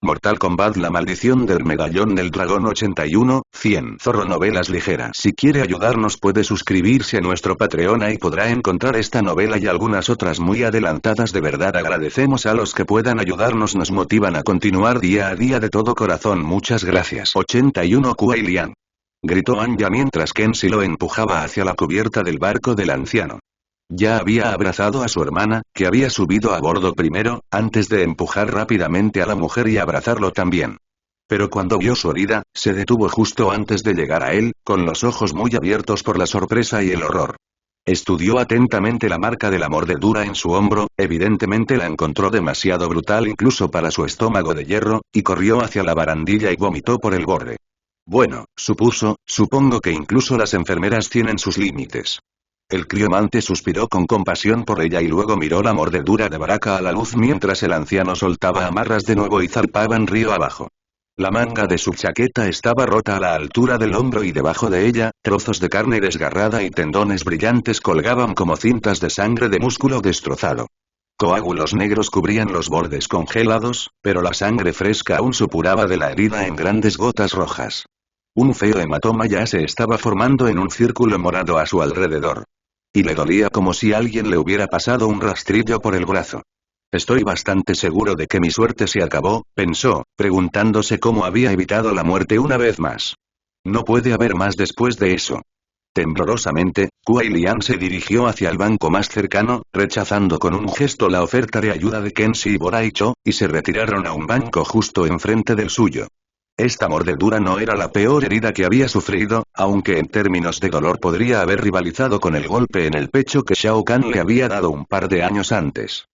Mortal Kombat: La maldición del medallón del dragón 81-100. Zorro Novelas Ligeras. Si quiere ayudarnos puede suscribirse a nuestro Patreon, y podrá encontrar esta novela y algunas otras muy adelantadas. De verdad agradecemos a los que puedan ayudarnos, nos motivan a continuar día a día de todo corazón. Muchas gracias. 81. Kuei Liang, gritó Anya mientras Kenshi lo empujaba hacia la cubierta del barco del anciano. Ya había abrazado a su hermana, que había subido a bordo primero, antes de empujar rápidamente a la mujer y abrazarlo también. Pero cuando vio su herida, se detuvo justo antes de llegar a él, con los ojos muy abiertos por la sorpresa y el horror. Estudió atentamente la marca de la mordedura en su hombro, evidentemente la encontró demasiado brutal incluso para su estómago de hierro, y corrió hacia la barandilla y vomitó por el borde. Bueno, supongo que incluso las enfermeras tienen sus límites. El criomante suspiró con compasión por ella y luego miró la mordedura de Baraka a la luz mientras el anciano soltaba amarras de nuevo y zarpaban río abajo. La manga de su chaqueta estaba rota a la altura del hombro y debajo de ella, trozos de carne desgarrada y tendones brillantes colgaban como cintas de sangre de músculo destrozado. Coágulos negros cubrían los bordes congelados, pero la sangre fresca aún supuraba de la herida en grandes gotas rojas. Un feo hematoma ya se estaba formando en un círculo morado a su alrededor. Y le dolía como si alguien le hubiera pasado un rastrillo por el brazo. Estoy bastante seguro de que mi suerte se acabó, pensó, preguntándose cómo había evitado la muerte una vez más. No puede haber más después de eso. Temblorosamente, Kuei Liang se dirigió hacia el banco más cercano, rechazando con un gesto la oferta de ayuda de Kenshi y Boraicho, y se retiraron a un banco justo enfrente del suyo. Esta mordedura no era la peor herida que había sufrido, aunque en términos de dolor podría haber rivalizado con el golpe en el pecho que Shao Kahn le había dado un par de años antes.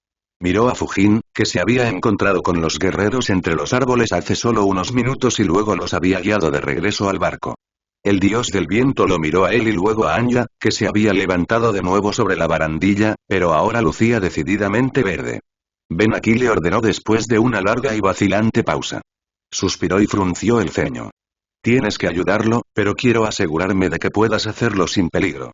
Miró a Fujin, que se había encontrado con los guerreros entre los árboles hace solo unos minutos y luego los había guiado de regreso al barco. El dios del viento lo miró a él y luego a Anya, que se había levantado de nuevo sobre la barandilla, pero ahora lucía decididamente verde. Ven aquí, le ordenó después de una larga y vacilante pausa. Suspiró y frunció el ceño. Tienes que ayudarlo, pero quiero asegurarme de que puedas hacerlo sin peligro.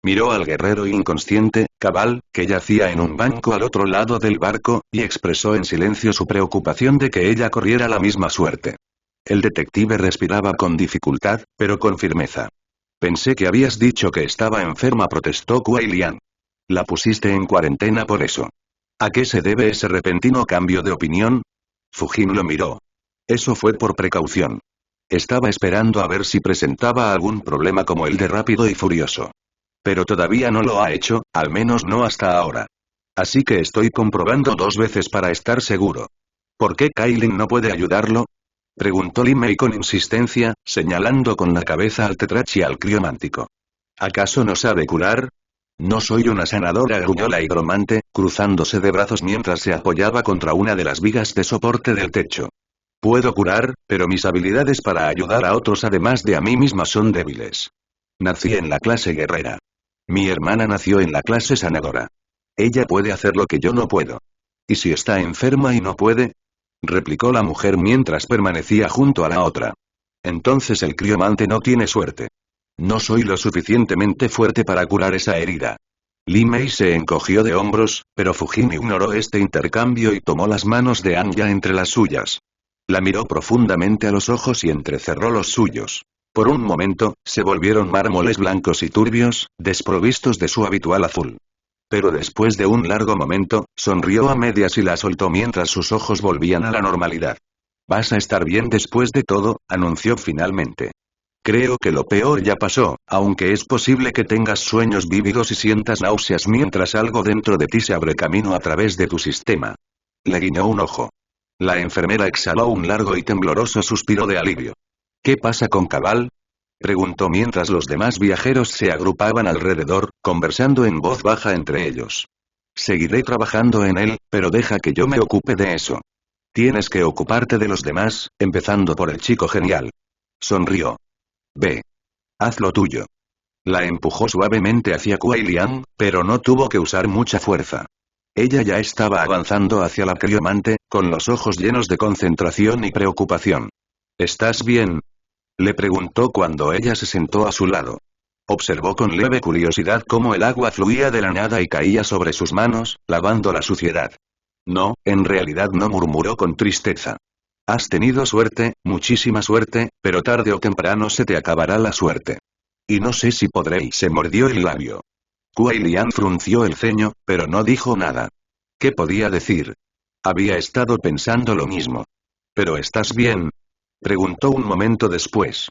Miró al guerrero inconsciente, Cabal, que yacía en un banco al otro lado del barco, y expresó en silencio su preocupación de que ella corriera la misma suerte. El detective respiraba con dificultad, pero con firmeza. Pensé que habías dicho que estaba enferma, protestó Kuei Liang. La pusiste en cuarentena por eso. ¿A qué se debe ese repentino cambio de opinión? Fujin lo miró. Eso fue por precaución. Estaba esperando a ver si presentaba algún problema como el de Rápido y Furioso. Pero todavía no lo ha hecho, al menos no hasta ahora. Así que estoy comprobando 2 veces para estar seguro. ¿Por qué Kailin no puede ayudarlo? Preguntó Li Mei con insistencia, señalando con la cabeza al tetrachi al criomántico. ¿Acaso no sabe curar? No soy una sanadora, gruñó la higromante, cruzándose de brazos mientras se apoyaba contra una de las vigas de soporte del techo. Puedo curar, pero mis habilidades para ayudar a otros además de a mí misma son débiles. Nací en la clase guerrera. Mi hermana nació en la clase sanadora. Ella puede hacer lo que yo no puedo. ¿Y si está enferma y no puede? Replicó la mujer mientras permanecía junto a la otra. Entonces el criomante no tiene suerte. No soy lo suficientemente fuerte para curar esa herida. Li Mei se encogió de hombros, pero Fujin ignoró este intercambio y tomó las manos de Anya entre las suyas. La miró profundamente a los ojos y entrecerró los suyos. Por un momento, se volvieron mármoles blancos y turbios, desprovistos de su habitual azul. Pero después de un largo momento, sonrió a medias y la soltó mientras sus ojos volvían a la normalidad. Vas a estar bien después de todo, anunció finalmente. Creo que lo peor ya pasó, aunque es posible que tengas sueños vívidos y sientas náuseas mientras algo dentro de ti se abre camino a través de tu sistema. Le guiñó un ojo. La enfermera exhaló un largo y tembloroso suspiro de alivio. ¿Qué pasa con Cabal? Preguntó mientras los demás viajeros se agrupaban alrededor, conversando en voz baja entre ellos. Seguiré trabajando en él, pero deja que yo me ocupe de eso. Tienes que ocuparte de los demás, empezando por el chico genial. Sonrió. Ve. Haz lo tuyo. La empujó suavemente hacia Kuei Liang, pero no tuvo que usar mucha fuerza. Ella ya estaba avanzando hacia la criomante, con los ojos llenos de concentración y preocupación. ¿Estás bien? Le preguntó cuando ella se sentó a su lado. Observó con leve curiosidad cómo el agua fluía de la nada y caía sobre sus manos, lavando la suciedad. No, en realidad no, murmuró con tristeza. Has tenido suerte, muchísima suerte, pero tarde o temprano se te acabará la suerte. Y no sé si podré. Se mordió el labio. Kuai Lian frunció el ceño, pero no dijo nada. ¿Qué podía decir? Había estado pensando lo mismo. ¿Pero estás bien? Preguntó un momento después.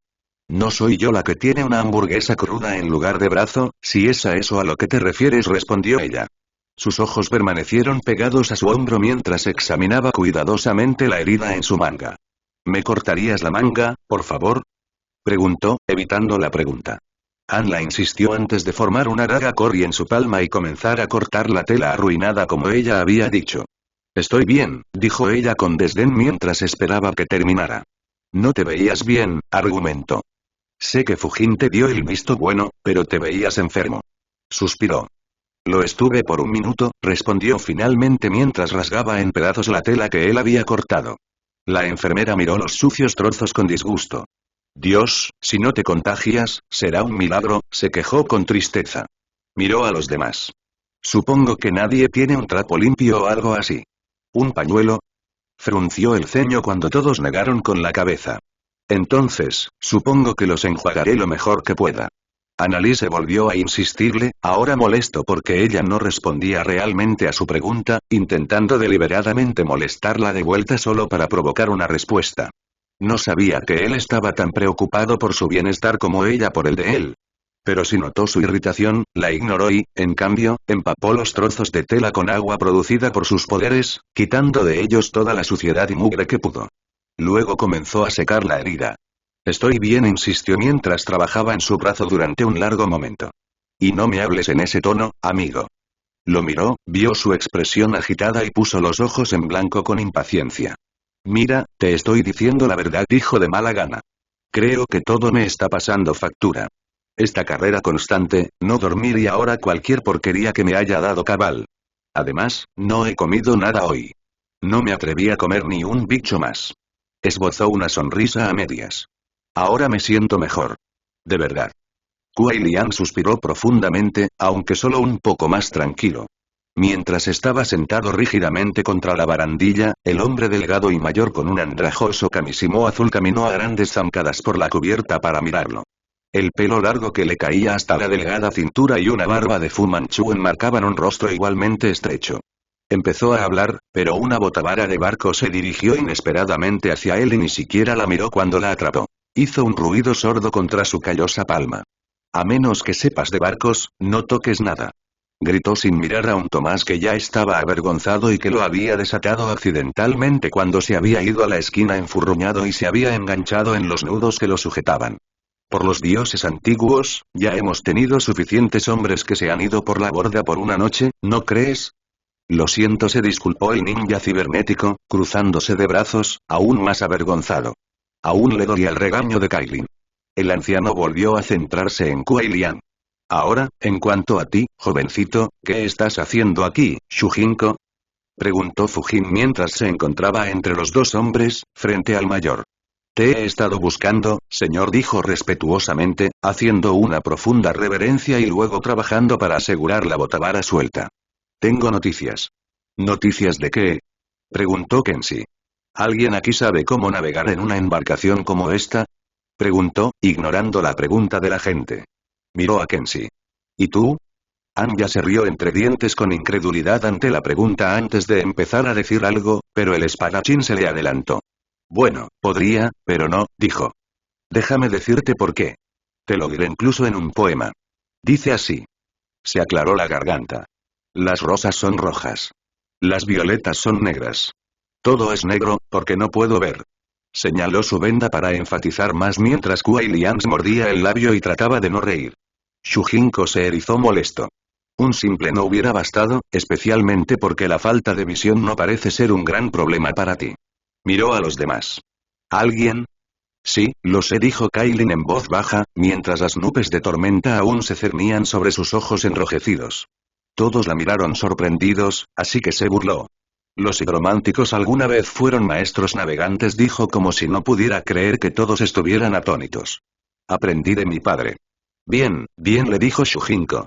No soy yo la que tiene una hamburguesa cruda en lugar de brazo, si es a eso a lo que te refieres, respondió ella. Sus ojos permanecieron pegados a su hombro mientras examinaba cuidadosamente la herida en su manga. ¿Me cortarías la manga, por favor? Preguntó, evitando la pregunta. Anla insistió antes de formar una daga Kori en su palma y comenzar a cortar la tela arruinada como ella había dicho. Estoy bien, dijo ella con desdén mientras esperaba que terminara. No te veías bien, argumentó. Sé que Fujin te dio el visto bueno, pero te veías enfermo. Suspiró. Lo estuve por un minuto, respondió finalmente mientras rasgaba en pedazos la tela que él había cortado. La enfermera miró los sucios trozos con disgusto. Dios, si no te contagias, será un milagro, se quejó con tristeza. Miró a los demás. Supongo que nadie tiene un trapo limpio o algo así. ¿Un pañuelo? Frunció el ceño cuando todos negaron con la cabeza. Entonces, supongo que los enjuagaré lo mejor que pueda. Annalise volvió a insistirle, ahora molesto porque ella no respondía realmente a su pregunta, intentando deliberadamente molestarla de vuelta solo para provocar una respuesta. No sabía que él estaba tan preocupado por su bienestar como ella por el de él. Pero si notó su irritación, la ignoró y, en cambio, empapó los trozos de tela con agua producida por sus poderes, quitando de ellos toda la suciedad y mugre que pudo. Luego comenzó a secar la herida. Estoy bien, insistió mientras trabajaba en su brazo durante un largo momento. Y no me hables en ese tono, amigo. Lo miró, vio su expresión agitada y puso los ojos en blanco con impaciencia. Mira, te estoy diciendo la verdad, dijo de mala gana. Creo que todo me está pasando factura. Esta carrera constante, no dormir y ahora cualquier porquería que me haya dado cabal. Además, no he comido nada hoy. No me atreví a comer ni un bicho más. Esbozó una sonrisa a medias. Ahora me siento mejor. De verdad. Kuai Lian suspiró profundamente, aunque solo un poco más tranquilo. Mientras estaba sentado rígidamente contra la barandilla, el hombre delgado y mayor con un andrajoso camisimo azul caminó a grandes zancadas por la cubierta para mirarlo. El pelo largo que le caía hasta la delgada cintura y una barba de Fu Manchu enmarcaban un rostro igualmente estrecho. Empezó a hablar, pero una botavara de barco se dirigió inesperadamente hacia él y ni siquiera la miró cuando la atrapó. Hizo un ruido sordo contra su callosa palma. A menos que sepas de barcos, no toques nada. Gritó sin mirar a un Tomás que ya estaba avergonzado y que lo había desatado accidentalmente cuando se había ido a la esquina enfurruñado y se había enganchado en los nudos que lo sujetaban. Por los dioses antiguos, ya hemos tenido suficientes hombres que se han ido por la borda por una noche, ¿no crees? Lo siento, se disculpó el ninja cibernético, cruzándose de brazos, aún más avergonzado. Aún le dolía el regaño de Kailin. El anciano volvió a centrarse en Kuai Lian. Ahora, en cuanto a ti, jovencito, ¿qué estás haciendo aquí, Shujinko? Preguntó Fujin mientras se encontraba entre los dos hombres, frente al mayor. Te he estado buscando, señor, dijo respetuosamente, haciendo una profunda reverencia y luego trabajando para asegurar la botavara suelta. Tengo noticias. ¿Noticias de qué? Preguntó Kenshi. ¿Alguien aquí sabe cómo navegar en una embarcación como esta? Preguntó, ignorando la pregunta de la gente. Miró a Kenshi. ¿Y tú? Anya se rió entre dientes con incredulidad ante la pregunta antes de empezar a decir algo, pero el espadachín se le adelantó. Bueno, podría, pero no, dijo. Déjame decirte por qué. Te lo diré incluso en un poema. Dice así. Se aclaró la garganta. Las rosas son rojas. Las violetas son negras. Todo es negro, porque no puedo ver. Señaló su venda para enfatizar más mientras Kuai Lian mordía el labio y trataba de no reír. Shujinko se erizó molesto. Un simple no hubiera bastado, especialmente porque la falta de visión no parece ser un gran problema para ti. Miró a los demás. ¿Alguien? Sí, lo sé, dijo Kailin en voz baja, mientras las nubes de tormenta aún se cernían sobre sus ojos enrojecidos. Todos la miraron sorprendidos, así que se burló. Los hidrománticos alguna vez fueron maestros navegantes, dijo como si no pudiera creer que todos estuvieran atónitos. Aprendí de mi padre. Bien, bien, le dijo Shujinko.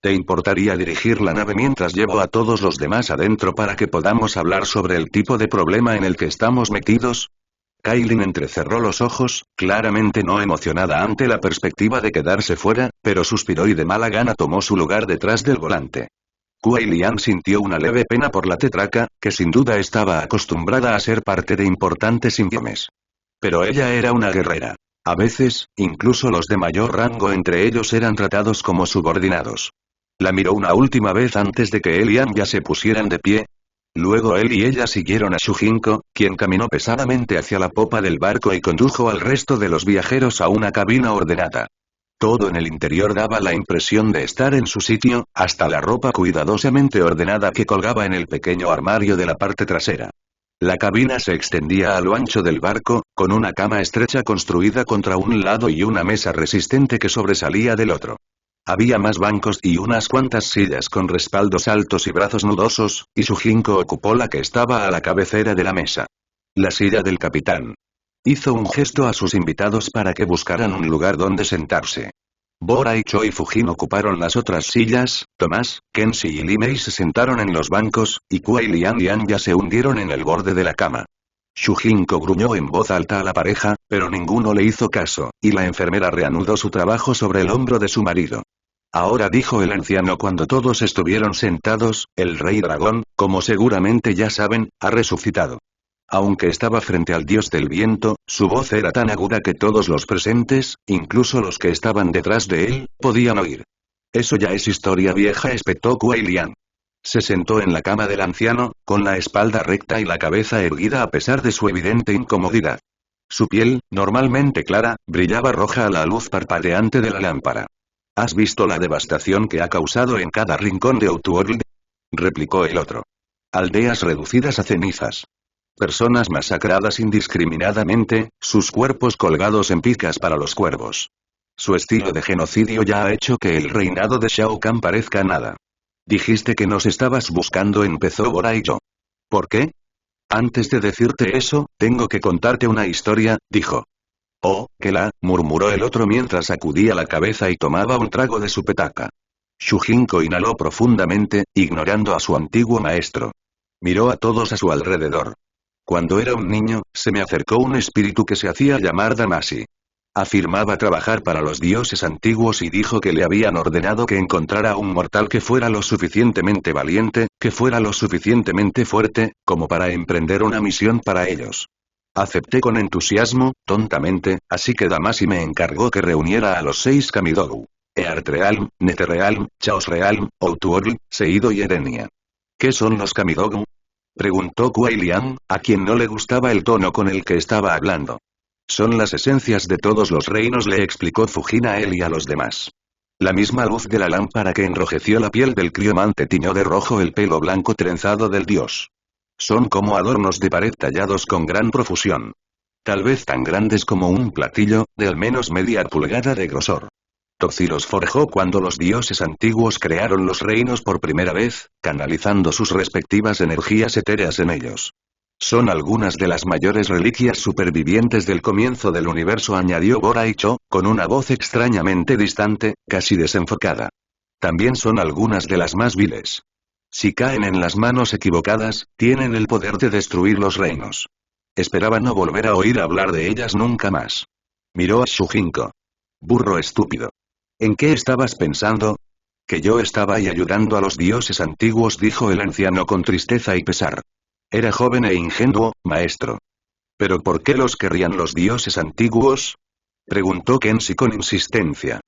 ¿Te importaría dirigir la nave mientras llevo a todos los demás adentro para que podamos hablar sobre el tipo de problema en el que estamos metidos? Kailin entrecerró los ojos, claramente no emocionada ante la perspectiva de quedarse fuera, pero suspiró y de mala gana tomó su lugar detrás del volante. Kuai Lian sintió una leve pena por la tetraca, que sin duda estaba acostumbrada a ser parte de importantes informes. Pero ella era una guerrera. A veces, incluso los de mayor rango entre ellos eran tratados como subordinados. La miró una última vez antes de que él y Anya se pusieran de pie. Luego él y ella siguieron a Shujinko, quien caminó pesadamente hacia la popa del barco y condujo al resto de los viajeros a una cabina ordenada. Todo en el interior daba la impresión de estar en su sitio, hasta la ropa cuidadosamente ordenada que colgaba en el pequeño armario de la parte trasera. La cabina se extendía a lo ancho del barco, con una cama estrecha construida contra un lado y una mesa resistente que sobresalía del otro. Había más bancos y unas cuantas sillas con respaldos altos y brazos nudosos, y Shujinko ocupó la que estaba a la cabecera de la mesa. La silla del capitán. Hizo un gesto a sus invitados para que buscaran un lugar donde sentarse. Bora y Choi Fujin ocuparon las otras sillas, Tomás, Kenshi y Li Mei se sentaron en los bancos, y Kuai Lian y Anya se hundieron en el borde de la cama. Shujinko gruñó en voz alta a la pareja, pero ninguno le hizo caso, y la enfermera reanudó su trabajo sobre el hombro de su marido. Ahora, dijo el anciano cuando todos estuvieron sentados, el rey dragón, como seguramente ya saben, ha resucitado. Aunque estaba frente al dios del viento, su voz era tan aguda que todos los presentes, incluso los que estaban detrás de él, podían oír. Eso ya es historia vieja, espetó Kuai Lian. Se sentó en la cama del anciano, con la espalda recta y la cabeza erguida a pesar de su evidente incomodidad. Su piel, normalmente clara, brillaba roja a la luz parpadeante de la lámpara. ¿Has visto la devastación que ha causado en cada rincón de Outworld?, replicó el otro. Aldeas reducidas a cenizas. Personas masacradas indiscriminadamente, sus cuerpos colgados en picas para los cuervos. Su estilo de genocidio ya ha hecho que el reinado de Shao Kahn parezca nada. Dijiste que nos estabas buscando, empezó Bora y yo. ¿Por qué? Antes de decirte eso, tengo que contarte una historia, dijo. Oh, que la, murmuró el otro mientras sacudía la cabeza y tomaba un trago de su petaca. Shujinko inhaló profundamente, ignorando a su antiguo maestro. Miró a todos a su alrededor. Cuando era un niño, se me acercó un espíritu que se hacía llamar Damacy. Afirmaba trabajar para los dioses antiguos y dijo que le habían ordenado que encontrara a un mortal que fuera lo suficientemente valiente, que fuera lo suficientemente fuerte, como para emprender una misión para ellos. Acepté con entusiasmo, tontamente, así que Damacy me encargó que reuniera a los 6 Kamidogu. Earthrealm, Netherrealm, Chaosrealm, Outworld, Seido y Edenia. ¿Qué son los Kamidogu?, preguntó Kuai Lian, a quien no le gustaba el tono con el que estaba hablando. Son las esencias de todos los reinos, le explicó Fujin a él y a los demás. La misma luz de la lámpara que enrojeció la piel del criomante tiñó de rojo el pelo blanco trenzado del dios. Son como adornos de pared tallados con gran profusión. Tal vez tan grandes como un platillo, de al menos media pulgada de grosor. Tozi los forjó cuando los dioses antiguos crearon los reinos por primera vez, canalizando sus respectivas energías etéreas en ellos. Son algunas de las mayores reliquias supervivientes del comienzo del universo, añadió Bora y Cho, con una voz extrañamente distante, casi desenfocada. También son algunas de las más viles. Si caen en las manos equivocadas, tienen el poder de destruir los reinos. Esperaba no volver a oír hablar de ellas nunca más. Miró a Shujinko. Burro estúpido. ¿En qué estabas pensando? Que yo estaba ahí ayudando a los dioses antiguos, dijo el anciano con tristeza y pesar. Era joven e ingenuo, maestro. ¿Pero por qué los querrían los dioses antiguos?, preguntó Kenshi con insistencia.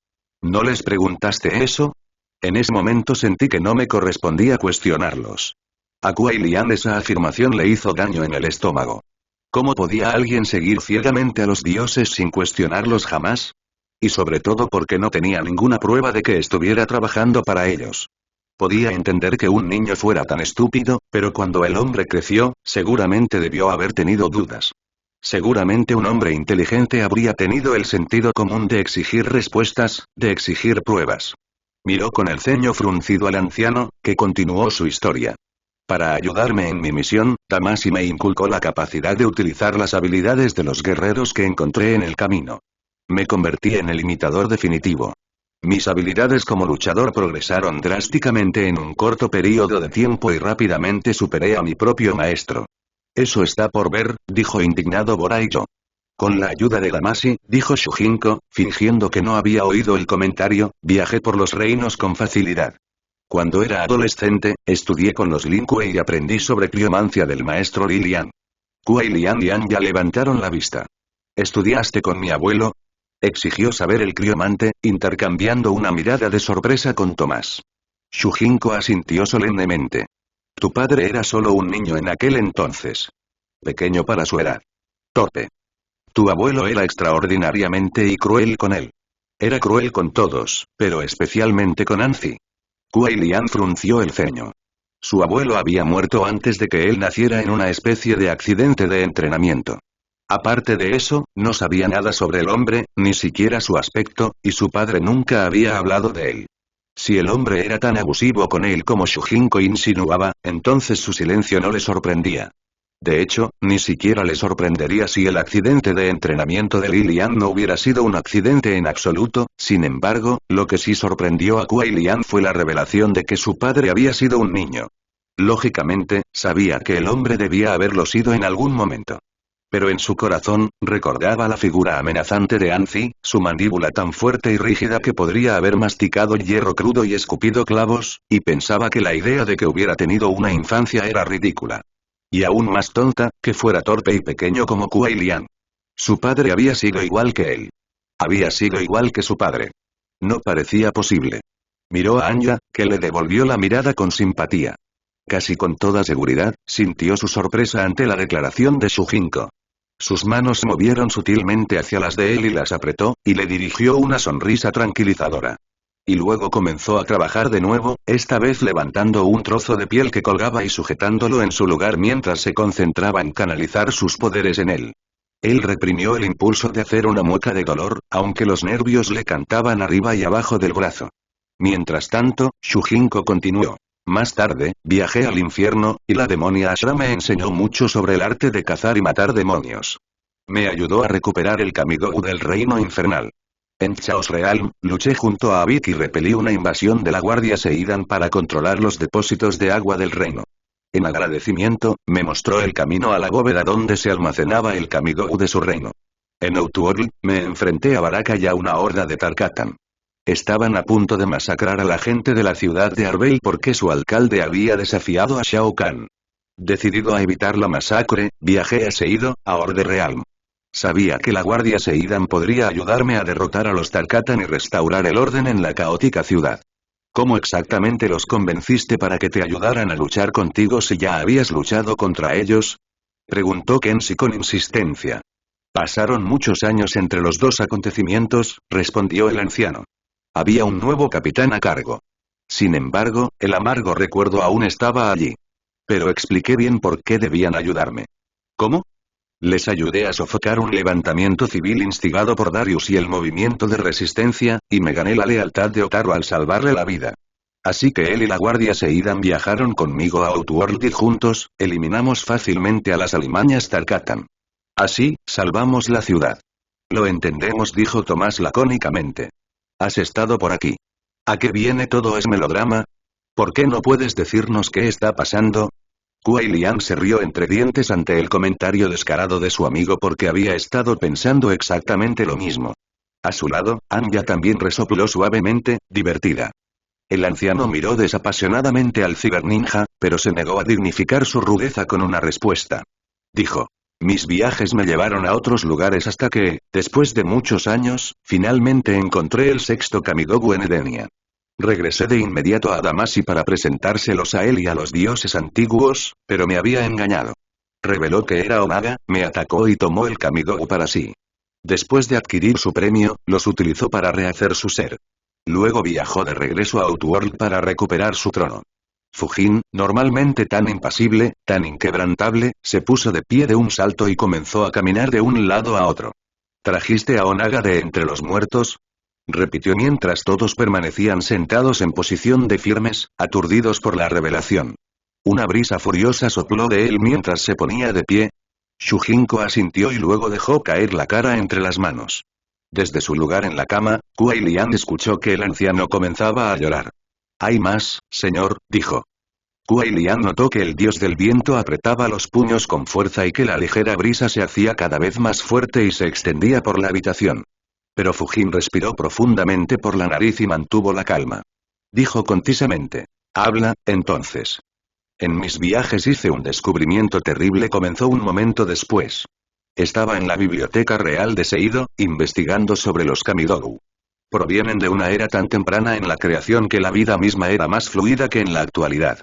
¿No les preguntaste eso? En ese momento sentí que no me correspondía cuestionarlos. A Kuai Lian esa afirmación le hizo daño en el estómago. ¿Cómo podía alguien seguir ciegamente a los dioses sin cuestionarlos jamás? Y sobre todo porque no tenía ninguna prueba de que estuviera trabajando para ellos. Podía entender que un niño fuera tan estúpido, pero cuando el hombre creció, seguramente debió haber tenido dudas. Seguramente un hombre inteligente habría tenido el sentido común de exigir respuestas, de exigir pruebas. Miró con el ceño fruncido al anciano, que continuó su historia. Para ayudarme en mi misión, Damacy me inculcó la capacidad de utilizar las habilidades de los guerreros que encontré en el camino. Me convertí en el imitador definitivo. Mis habilidades como luchador progresaron drásticamente en un corto periodo de tiempo y rápidamente superé a mi propio maestro. Eso está por ver, dijo indignado Boraiyo. Con la ayuda de Damacy, dijo Shujinko, fingiendo que no había oído el comentario, viajé por los reinos con facilidad. Cuando era adolescente, estudié con los Lin Kuei y aprendí sobre criomancia del maestro Li Lian. Kuei Lian y Anya levantaron la vista. ¿Estudiaste con mi abuelo? Exigió saber el criomante, intercambiando una mirada de sorpresa con Tomás. Shujinko asintió solemnemente. Tu padre era solo un niño en aquel entonces. Pequeño para su edad. Torpe. Tu abuelo era extraordinariamente y cruel con él. Era cruel con todos, pero especialmente con Anzi. Kuei Lian frunció el ceño. Su abuelo había muerto antes de que él naciera en una especie de accidente de entrenamiento. Aparte de eso, no sabía nada sobre el hombre, ni siquiera su aspecto, y su padre nunca había hablado de él. Si el hombre era tan abusivo con él como Shujinko insinuaba, entonces su silencio no le sorprendía. De hecho, ni siquiera le sorprendería si el accidente de entrenamiento de Li Lian no hubiera sido un accidente en absoluto. Sin embargo, lo que sí sorprendió a Kuei Lian fue la revelación de que su padre había sido un niño. Lógicamente, sabía que el hombre debía haberlo sido en algún momento. Pero en su corazón, recordaba la figura amenazante de Anzi, su mandíbula tan fuerte y rígida que podría haber masticado hierro crudo y escupido clavos, y pensaba que la idea de que hubiera tenido una infancia era ridícula. Y aún más tonta, que fuera torpe y pequeño como Kuei Lian. Su padre había sido igual que él. Había sido igual que su padre. No parecía posible. Miró a Anya, que le devolvió la mirada con simpatía. Casi con toda seguridad, sintió su sorpresa ante la declaración de Shujinko. Sus manos se movieron sutilmente hacia las de él y las apretó, y le dirigió una sonrisa tranquilizadora. Y luego comenzó a trabajar de nuevo, esta vez levantando un trozo de piel que colgaba y sujetándolo en su lugar mientras se concentraba en canalizar sus poderes en él. Él reprimió el impulso de hacer una mueca de dolor, aunque los nervios le cantaban arriba y abajo del brazo. Mientras tanto, Shujinko continuó. Más tarde, viajé al infierno, y la demonia Ashra me enseñó mucho sobre el arte de cazar y matar demonios. Me ayudó a recuperar el Kamigoku del reino infernal. En Chaos Realm, luché junto a Abik y repelí una invasión de la Guardia Seidan para controlar los depósitos de agua del reino. En agradecimiento, me mostró el camino a la bóveda donde se almacenaba el Kamigoku de su reino. En Outworld, me enfrenté a Baraka y a una horda de Tarkatan. Estaban a punto de masacrar a la gente de la ciudad de Arbel porque su alcalde había desafiado a Shao Kahn. Decidido a evitar la masacre, viajé a Seido, a Orde Realm. Sabía que la Guardia Seidan podría ayudarme a derrotar a los Tarkatan y restaurar el orden en la caótica ciudad. ¿Cómo exactamente los convenciste para que te ayudaran a luchar contigo si ya habías luchado contra ellos? Preguntó Kenshi con insistencia. Pasaron muchos años entre los dos acontecimientos, respondió el anciano. Había un nuevo capitán a cargo. Sin embargo, el amargo recuerdo aún estaba allí. Pero expliqué bien por qué debían ayudarme. ¿Cómo? Les ayudé a sofocar un levantamiento civil instigado por Darius y el movimiento de resistencia, y me gané la lealtad de Otaru al salvarle la vida. Así que él y la Guardia Seidan viajaron conmigo a Outworld y juntos, eliminamos fácilmente a las alimañas Tarkatan. Así, salvamos la ciudad. Lo entendemos, dijo Tomás lacónicamente. ¿Has estado por aquí? ¿A qué viene todo ese melodrama? ¿Por qué no puedes decirnos qué está pasando? Kuei Lian se rió entre dientes ante el comentario descarado de su amigo porque había estado pensando exactamente lo mismo. A su lado, Anya también resopló suavemente, divertida. El anciano miró desapasionadamente al ciberninja, pero se negó a dignificar su rudeza con una respuesta. Dijo. Mis viajes me llevaron a otros lugares hasta que, después de muchos años, finalmente encontré el sexto Kamigoku en Edenia. Regresé de inmediato a Damacy para presentárselos a él y a los dioses antiguos, pero me había engañado. Reveló que era Onaga, me atacó y tomó el Kamigoku para sí. Después de adquirir su premio, los utilizó para rehacer su ser. Luego viajó de regreso a Outworld para recuperar su trono. Fujin, normalmente tan impasible, tan inquebrantable, se puso de pie de un salto y comenzó a caminar de un lado a otro. ¿Trajiste a Onaga de entre los muertos? Repitió mientras todos permanecían sentados en posición de firmes, aturdidos por la revelación. Una brisa furiosa sopló de él mientras se ponía de pie. Shujinko asintió y luego dejó caer la cara entre las manos. Desde su lugar en la cama, Kuei Lian escuchó que el anciano comenzaba a llorar. Hay más, señor, dijo. Kuai Lian notó que el dios del viento apretaba los puños con fuerza y que la ligera brisa se hacía cada vez más fuerte y se extendía por la habitación. Pero Fujin respiró profundamente por la nariz y mantuvo la calma. Dijo concisamente. Habla, entonces. En mis viajes hice un descubrimiento terrible, comenzó un momento después. Estaba en la biblioteca real de Seido, investigando sobre los Kamidogu. Provienen de una era tan temprana en la creación que la vida misma era más fluida que en la actualidad.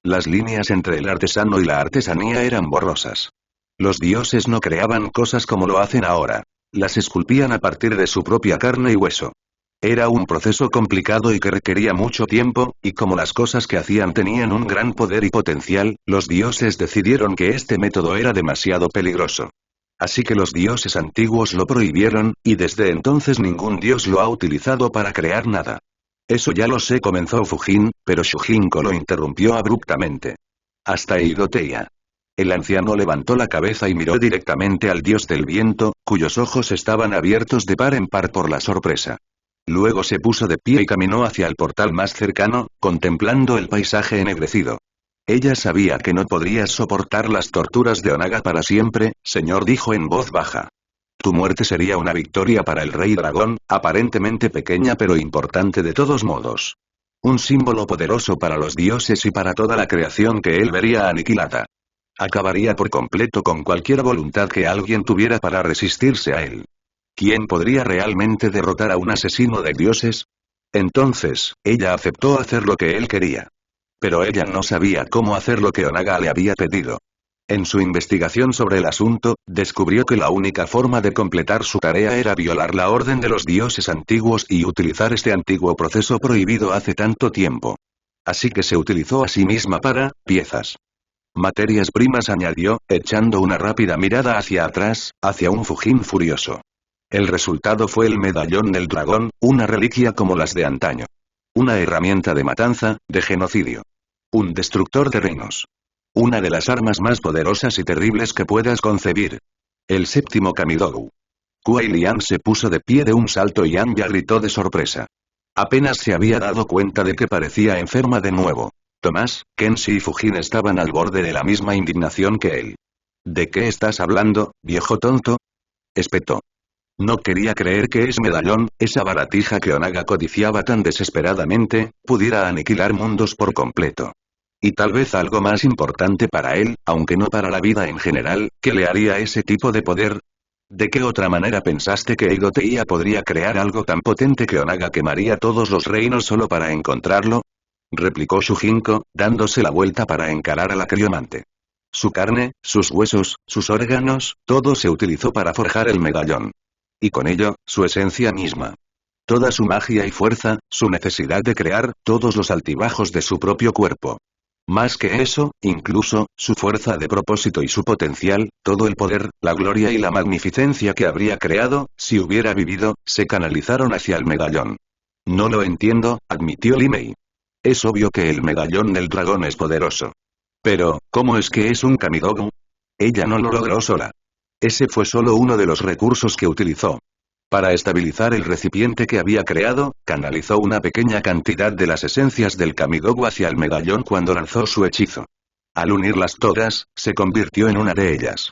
Las líneas entre el artesano y la artesanía eran borrosas. Los dioses no creaban cosas como lo hacen ahora. Las esculpían a partir de su propia carne y hueso. Era un proceso complicado y que requería mucho tiempo, y como las cosas que hacían tenían un gran poder y potencial, los dioses decidieron que este método era demasiado peligroso. Así que los dioses antiguos lo prohibieron, y desde entonces ningún dios lo ha utilizado para crear nada. Eso ya lo sé, comenzó Fujin, pero Shujinko lo interrumpió abruptamente. Hasta Eidoteia. El anciano levantó la cabeza y miró directamente al dios del viento, cuyos ojos estaban abiertos de par en par por la sorpresa. Luego se puso de pie y caminó hacia el portal más cercano, contemplando el paisaje ennegrecido. Ella sabía que no podrías soportar las torturas de Onaga para siempre, señor, dijo en voz baja. Tu muerte sería una victoria para el rey dragón, aparentemente pequeña pero importante de todos modos. Un símbolo poderoso para los dioses y para toda la creación que él vería aniquilada. Acabaría por completo con cualquier voluntad que alguien tuviera para resistirse a él. ¿Quién podría realmente derrotar a un asesino de dioses? Entonces, ella aceptó hacer lo que él quería. Pero ella no sabía cómo hacer lo que Onaga le había pedido. En su investigación sobre el asunto, descubrió que la única forma de completar su tarea era violar la orden de los dioses antiguos y utilizar este antiguo proceso prohibido hace tanto tiempo. Así que se utilizó a sí misma para piezas. Materias primas, añadió, echando una rápida mirada hacia atrás, hacia un Fujin furioso. El resultado fue el medallón del dragón, una reliquia como las de antaño. Una herramienta de matanza, de genocidio. Un destructor de reinos. Una de las armas más poderosas y terribles que puedas concebir. El séptimo Kamidogu. Kuai Lian se puso de pie de un salto y Anya gritó de sorpresa. Apenas se había dado cuenta de que parecía enferma de nuevo. Tomás, Kenshi y Fujin estaban al borde de la misma indignación que él. ¿De qué estás hablando, viejo tonto? Espetó. No quería creer que ese medallón, esa baratija que Onaga codiciaba tan desesperadamente, pudiera aniquilar mundos por completo. Y tal vez algo más importante para él, aunque no para la vida en general, ¿qué le haría ese tipo de poder? ¿De qué otra manera pensaste que Eidoteia podría crear algo tan potente que Onaga quemaría todos los reinos solo para encontrarlo? Replicó Shujinko, dándose la vuelta para encarar a la criomante. Su carne, sus huesos, sus órganos, todo se utilizó para forjar el medallón. Y con ello, su esencia misma. Toda su magia y fuerza, su necesidad de crear, todos los altibajos de su propio cuerpo. Más que eso, incluso, su fuerza de propósito y su potencial, todo el poder, la gloria y la magnificencia que habría creado, si hubiera vivido, se canalizaron hacia el medallón. No lo entiendo, admitió Limei. Es obvio que el medallón del dragón es poderoso. Pero, ¿cómo es que es un Kamidogu? Ella no lo logró sola. Ese fue solo uno de los recursos que utilizó. Para estabilizar el recipiente que había creado, canalizó una pequeña cantidad de las esencias del Kamidogu hacia el medallón cuando lanzó su hechizo. Al unirlas todas, se convirtió en una de ellas.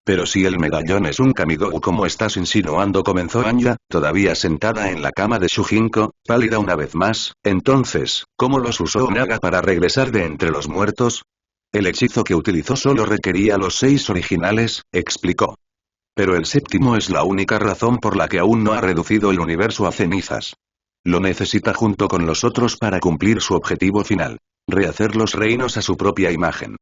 Pero si el medallón es un Kamidogu como estás insinuando, comenzó Anya, todavía sentada en la cama de Shujinko, pálida una vez más, entonces, ¿cómo los usó Onaga para regresar de entre los muertos? El hechizo que utilizó solo requería los 6 originales, explicó. Pero el séptimo es la única razón por la que aún no ha reducido el universo a cenizas. Lo necesita junto con los otros para cumplir su objetivo final. Rehacer los reinos a su propia imagen.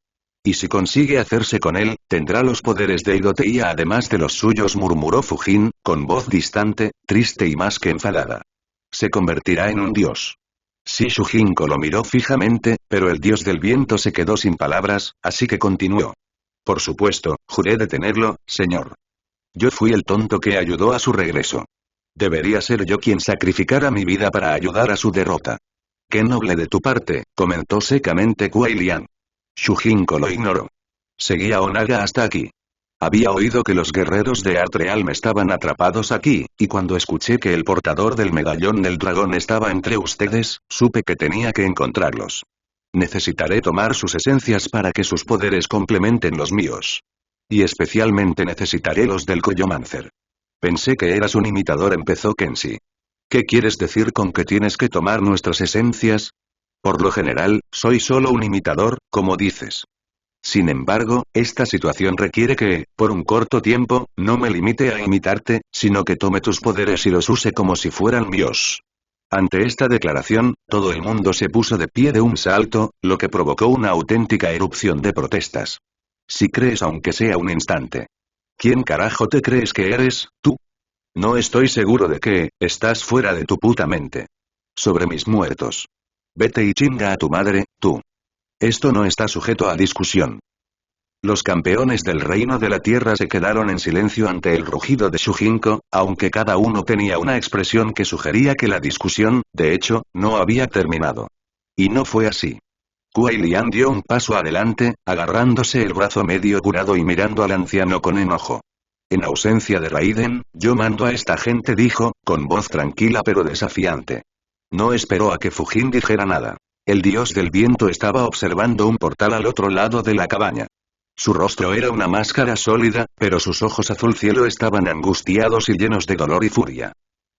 Y si consigue hacerse con él, tendrá los poderes de Eidoteia además de los suyos, murmuró Fujin, con voz distante, triste y más que enfadada. Se convertirá en un dios. Sí, Shujinko lo miró fijamente, pero el dios del viento se quedó sin palabras, así que continuó. Por supuesto, juré detenerlo, señor. Yo fui el tonto que ayudó a su regreso. Debería ser yo quien sacrificara mi vida para ayudar a su derrota. Qué noble de tu parte, comentó secamente Kuai Lian. Shujinko lo ignoró. Seguía Onaga hasta aquí. Había oído que los guerreros de Artrealm estaban atrapados aquí, y cuando escuché que el portador del medallón del dragón estaba entre ustedes, supe que tenía que encontrarlos. Necesitaré tomar sus esencias para que sus poderes complementen los míos. Y especialmente necesitaré los del Cryomancer. Pensé que eras un imitador, empezó Kenshi. ¿Qué quieres decir con que tienes que tomar nuestras esencias? Por lo general, soy solo un imitador, como dices. Sin embargo, esta situación requiere que, por un corto tiempo, no me limite a imitarte, sino que tome tus poderes y los use como si fueran míos. Ante esta declaración, todo el mundo se puso de pie de un salto, lo que provocó una auténtica erupción de protestas. Si crees aunque sea un instante. ¿Quién carajo te crees que eres, tú? No estoy seguro de que, estás fuera de tu puta mente. Sobre mis muertos. Vete y chinga a tu madre, tú. Esto no está sujeto a discusión. Los campeones del reino de la tierra se quedaron en silencio ante el rugido de Shujinko, aunque cada uno tenía una expresión que sugería que la discusión, de hecho, no había terminado. Y no fue así. Kuai Lian dio un paso adelante, agarrándose el brazo medio curado y mirando al anciano con enojo. En ausencia de Raiden, yo mando a esta gente, dijo, con voz tranquila pero desafiante. No esperó a que Fujin dijera nada. El dios del viento estaba observando un portal al otro lado de la cabaña. Su rostro era una máscara sólida, pero sus ojos azul cielo estaban angustiados y llenos de dolor y furia.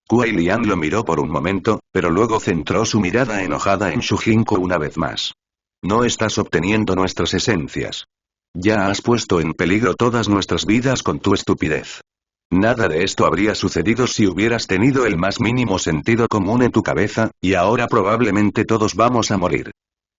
Kuai Lian lo miró por un momento, pero luego centró su mirada enojada en Shujinko una vez más. No estás obteniendo nuestras esencias. Ya has puesto en peligro todas nuestras vidas con tu estupidez. Nada de esto habría sucedido si hubieras tenido el más mínimo sentido común en tu cabeza, y ahora probablemente todos vamos a morir.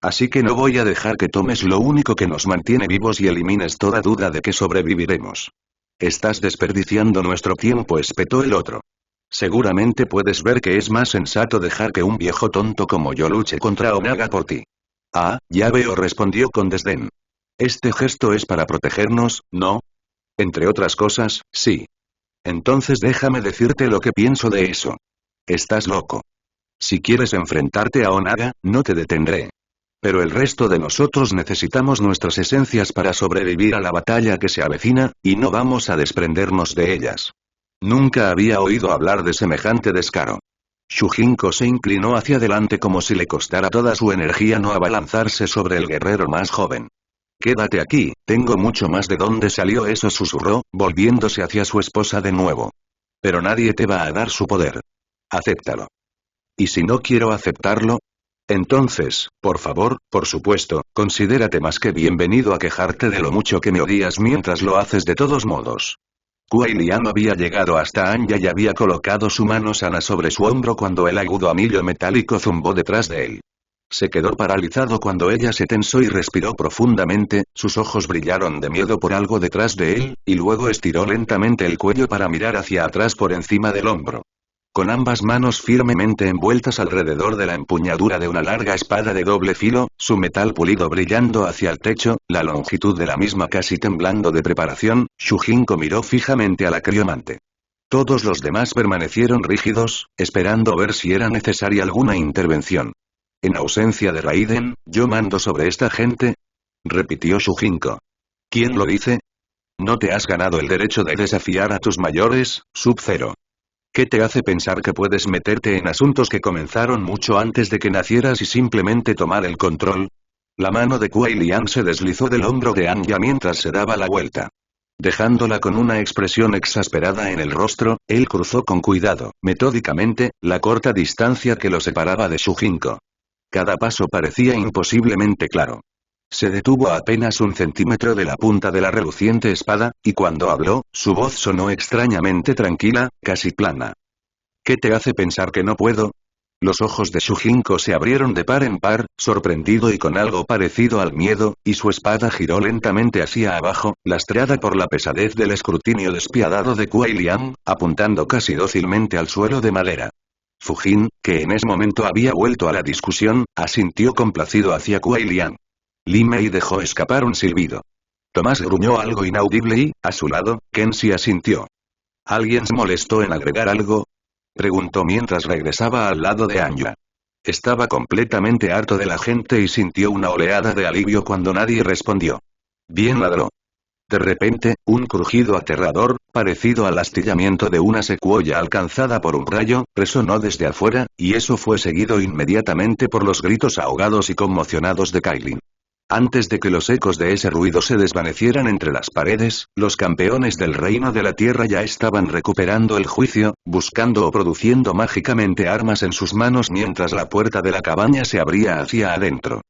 Así que no voy a dejar que tomes lo único que nos mantiene vivos y elimines toda duda de que sobreviviremos. Estás desperdiciando nuestro tiempo, espetó el otro. Seguramente puedes ver que es más sensato dejar que un viejo tonto como yo luche contra Onaga por ti. Ah, ya veo, respondió con desdén. Este gesto es para protegernos, ¿no? Entre otras cosas, sí. Entonces déjame decirte lo que pienso de eso. Estás loco. Si quieres enfrentarte a Onaga, no te detendré. Pero el resto de nosotros necesitamos nuestras esencias para sobrevivir a la batalla que se avecina, y no vamos a desprendernos de ellas. Nunca había oído hablar de semejante descaro. Shujinko se inclinó hacia adelante como si le costara toda su energía no abalanzarse sobre el guerrero más joven. Quédate aquí, tengo mucho más de dónde salió eso, susurró, volviéndose hacia su esposa de nuevo. Pero nadie te va a dar su poder. Acéptalo. ¿Y si no quiero aceptarlo? Entonces, por favor, por supuesto, considérate más que bienvenido a quejarte de lo mucho que me odias mientras lo haces de todos modos. Kuai Lian había llegado hasta Anya y había colocado su mano sana sobre su hombro cuando el agudo anillo metálico zumbó detrás de él. Se quedó paralizado cuando ella se tensó y respiró profundamente, sus ojos brillaron de miedo por algo detrás de él, y luego estiró lentamente el cuello para mirar hacia atrás por encima del hombro. Con ambas manos firmemente envueltas alrededor de la empuñadura de una larga espada de doble filo, su metal pulido brillando hacia el techo, la longitud de la misma casi temblando de preparación, Shujinko miró fijamente a la criomante. Todos los demás permanecieron rígidos, esperando ver si era necesaria alguna intervención. En ausencia de Raiden, ¿yo mando sobre esta gente? Repitió Shujinko. ¿Quién lo dice? No te has ganado el derecho de desafiar a tus mayores, Sub-Zero. ¿Qué te hace pensar que puedes meterte en asuntos que comenzaron mucho antes de que nacieras y simplemente tomar el control? La mano de Kuai Lian se deslizó del hombro de Anya mientras se daba la vuelta. Dejándola con una expresión exasperada en el rostro, él cruzó con cuidado, metódicamente, la corta distancia que lo separaba de Shujinko. Cada paso parecía imposiblemente claro. Se detuvo a apenas un centímetro de la punta de la reluciente espada, y cuando habló, su voz sonó extrañamente tranquila, casi plana. ¿Qué te hace pensar que no puedo? Los ojos de Shujinko se abrieron de par en par, sorprendido y con algo parecido al miedo, y su espada giró lentamente hacia abajo, lastrada por la pesadez del escrutinio despiadado de Kuai Lian, apuntando casi dócilmente al suelo de madera. Fujin, que en ese momento había vuelto a la discusión, asintió complacido hacia Kuai Lian. Li Mei dejó escapar un silbido. Tomás gruñó algo inaudible y, a su lado, Kenshi asintió. ¿Alguien se molestó en agregar algo? Preguntó mientras regresaba al lado de Anya. Estaba completamente harto de la gente y sintió una oleada de alivio cuando nadie respondió. Bien, ladró. De repente, un crujido aterrador, parecido al astillamiento de una secuoya alcanzada por un rayo, resonó desde afuera, y eso fue seguido inmediatamente por los gritos ahogados y conmocionados de Kailin. Antes de que los ecos de ese ruido se desvanecieran entre las paredes, los campeones del reino de la tierra ya estaban recuperando el juicio, buscando o produciendo mágicamente armas en sus manos mientras la puerta de la cabaña se abría hacia adentro.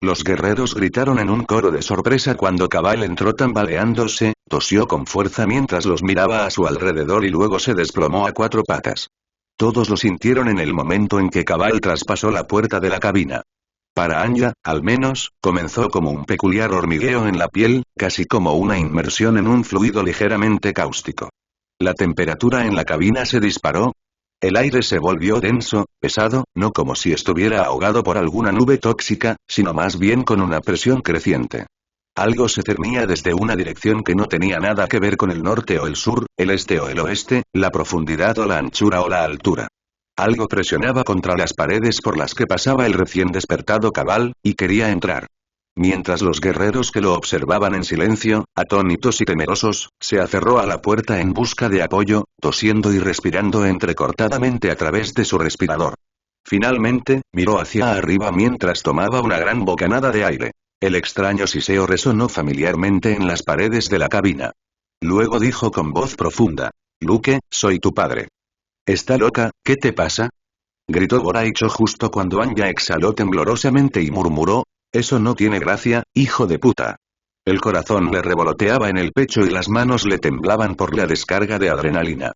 Los guerreros gritaron en un coro de sorpresa cuando Cabal entró tambaleándose, tosió con fuerza mientras los miraba a su alrededor y luego se desplomó a 4 patas. Todos lo sintieron en el momento en que Cabal traspasó la puerta de la cabina. Para Anya, al menos, comenzó como un peculiar hormigueo en la piel, casi como una inmersión en un fluido ligeramente cáustico. La temperatura en la cabina se disparó. El aire se volvió denso, pesado, no como si estuviera ahogado por alguna nube tóxica, sino más bien con una presión creciente. Algo se cernía desde una dirección que no tenía nada que ver con el norte o el sur, el este o el oeste, la profundidad o la anchura o la altura. Algo presionaba contra las paredes por las que pasaba el recién despertado Cabal, y quería entrar. Mientras los guerreros que lo observaban en silencio, atónitos y temerosos, se aferró a la puerta en busca de apoyo, tosiendo y respirando entrecortadamente a través de su respirador. Finalmente, miró hacia arriba mientras tomaba una gran bocanada de aire. El extraño siseo resonó familiarmente en las paredes de la cabina. Luego dijo con voz profunda: Luke, soy tu padre. ¿Está loca? ¿Qué te pasa? Gritó Boraicho justo cuando Anya exhaló temblorosamente y murmuró: eso no tiene gracia, hijo de puta. El corazón le revoloteaba en el pecho y las manos le temblaban por la descarga de adrenalina.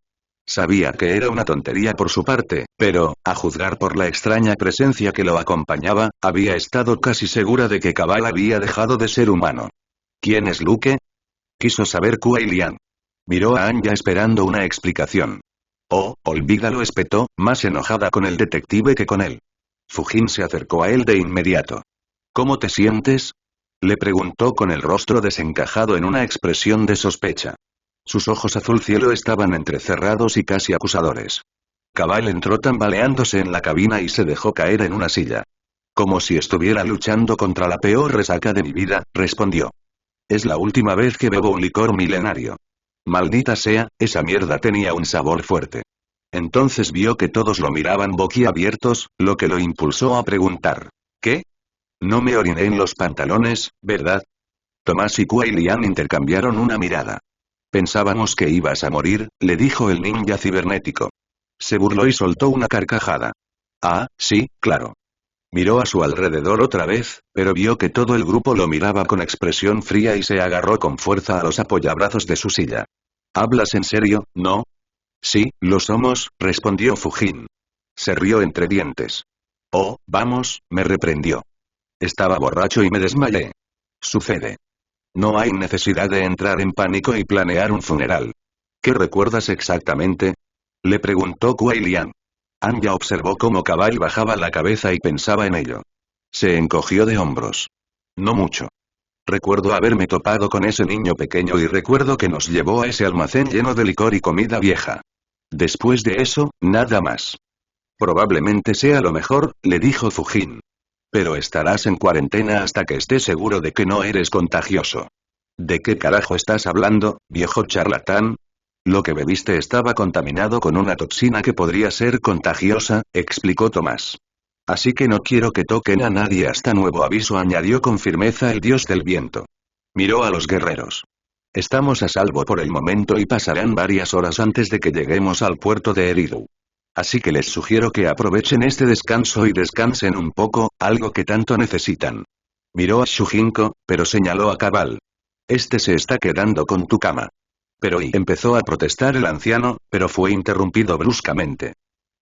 Sabía que era una tontería por su parte, pero, a juzgar por la extraña presencia que lo acompañaba, había estado casi segura de que Cabal había dejado de ser humano. ¿Quién es Luke? Quiso saber Kuai Lian. Miró a Anya esperando una explicación. Oh, olvídalo, espetó, más enojada con el detective que con él. Fujin se acercó a él de inmediato. ¿Cómo te sientes? Le preguntó con el rostro desencajado en una expresión de sospecha. Sus ojos azul cielo estaban entrecerrados y casi acusadores. Cabal entró tambaleándose en la cabina y se dejó caer en una silla. Como si estuviera luchando contra la peor resaca de mi vida, respondió. Es la última vez que bebo un licor milenario. Maldita sea, esa mierda tenía un sabor fuerte. Entonces vio que todos lo miraban boquiabiertos, lo que lo impulsó a preguntar. ¿Qué? No me oriné en los pantalones, ¿verdad? Tomás y Kuai Lian intercambiaron una mirada. Pensábamos que ibas a morir, le dijo el ninja cibernético. Se burló y soltó una carcajada. Ah, sí, claro. Miró a su alrededor otra vez, pero vio que todo el grupo lo miraba con expresión fría y se agarró con fuerza a los apoyabrazos de su silla. ¿Hablas en serio, no? Sí, lo somos, respondió Fujin. Se rió entre dientes. Oh, vamos, me reprendió. Estaba borracho y me desmayé. Sucede. No hay necesidad de entrar en pánico y planear un funeral. ¿Qué recuerdas exactamente? Le preguntó Kuai Lian. Anya observó cómo Cabal bajaba la cabeza y pensaba en ello. Se encogió de hombros. No mucho. Recuerdo haberme topado con ese niño pequeño y recuerdo que nos llevó a ese almacén lleno de licor y comida vieja. Después de eso, nada más. Probablemente sea lo mejor, le dijo Fujin. Pero estarás en cuarentena hasta que estés seguro de que no eres contagioso. ¿De qué carajo estás hablando, viejo charlatán? Lo que bebiste estaba contaminado con una toxina que podría ser contagiosa, explicó Tomás. Así que no quiero que toquen a nadie hasta nuevo aviso, añadió con firmeza el dios del viento. Miró a los guerreros. Estamos a salvo por el momento y pasarán varias horas antes de que lleguemos al puerto de Eridu. Así que les sugiero que aprovechen este descanso y descansen un poco, algo que tanto necesitan. Miró a Shujinko, pero señaló a Cabal. Este se está quedando con tu cama. Pero y empezó a protestar el anciano, pero fue interrumpido bruscamente.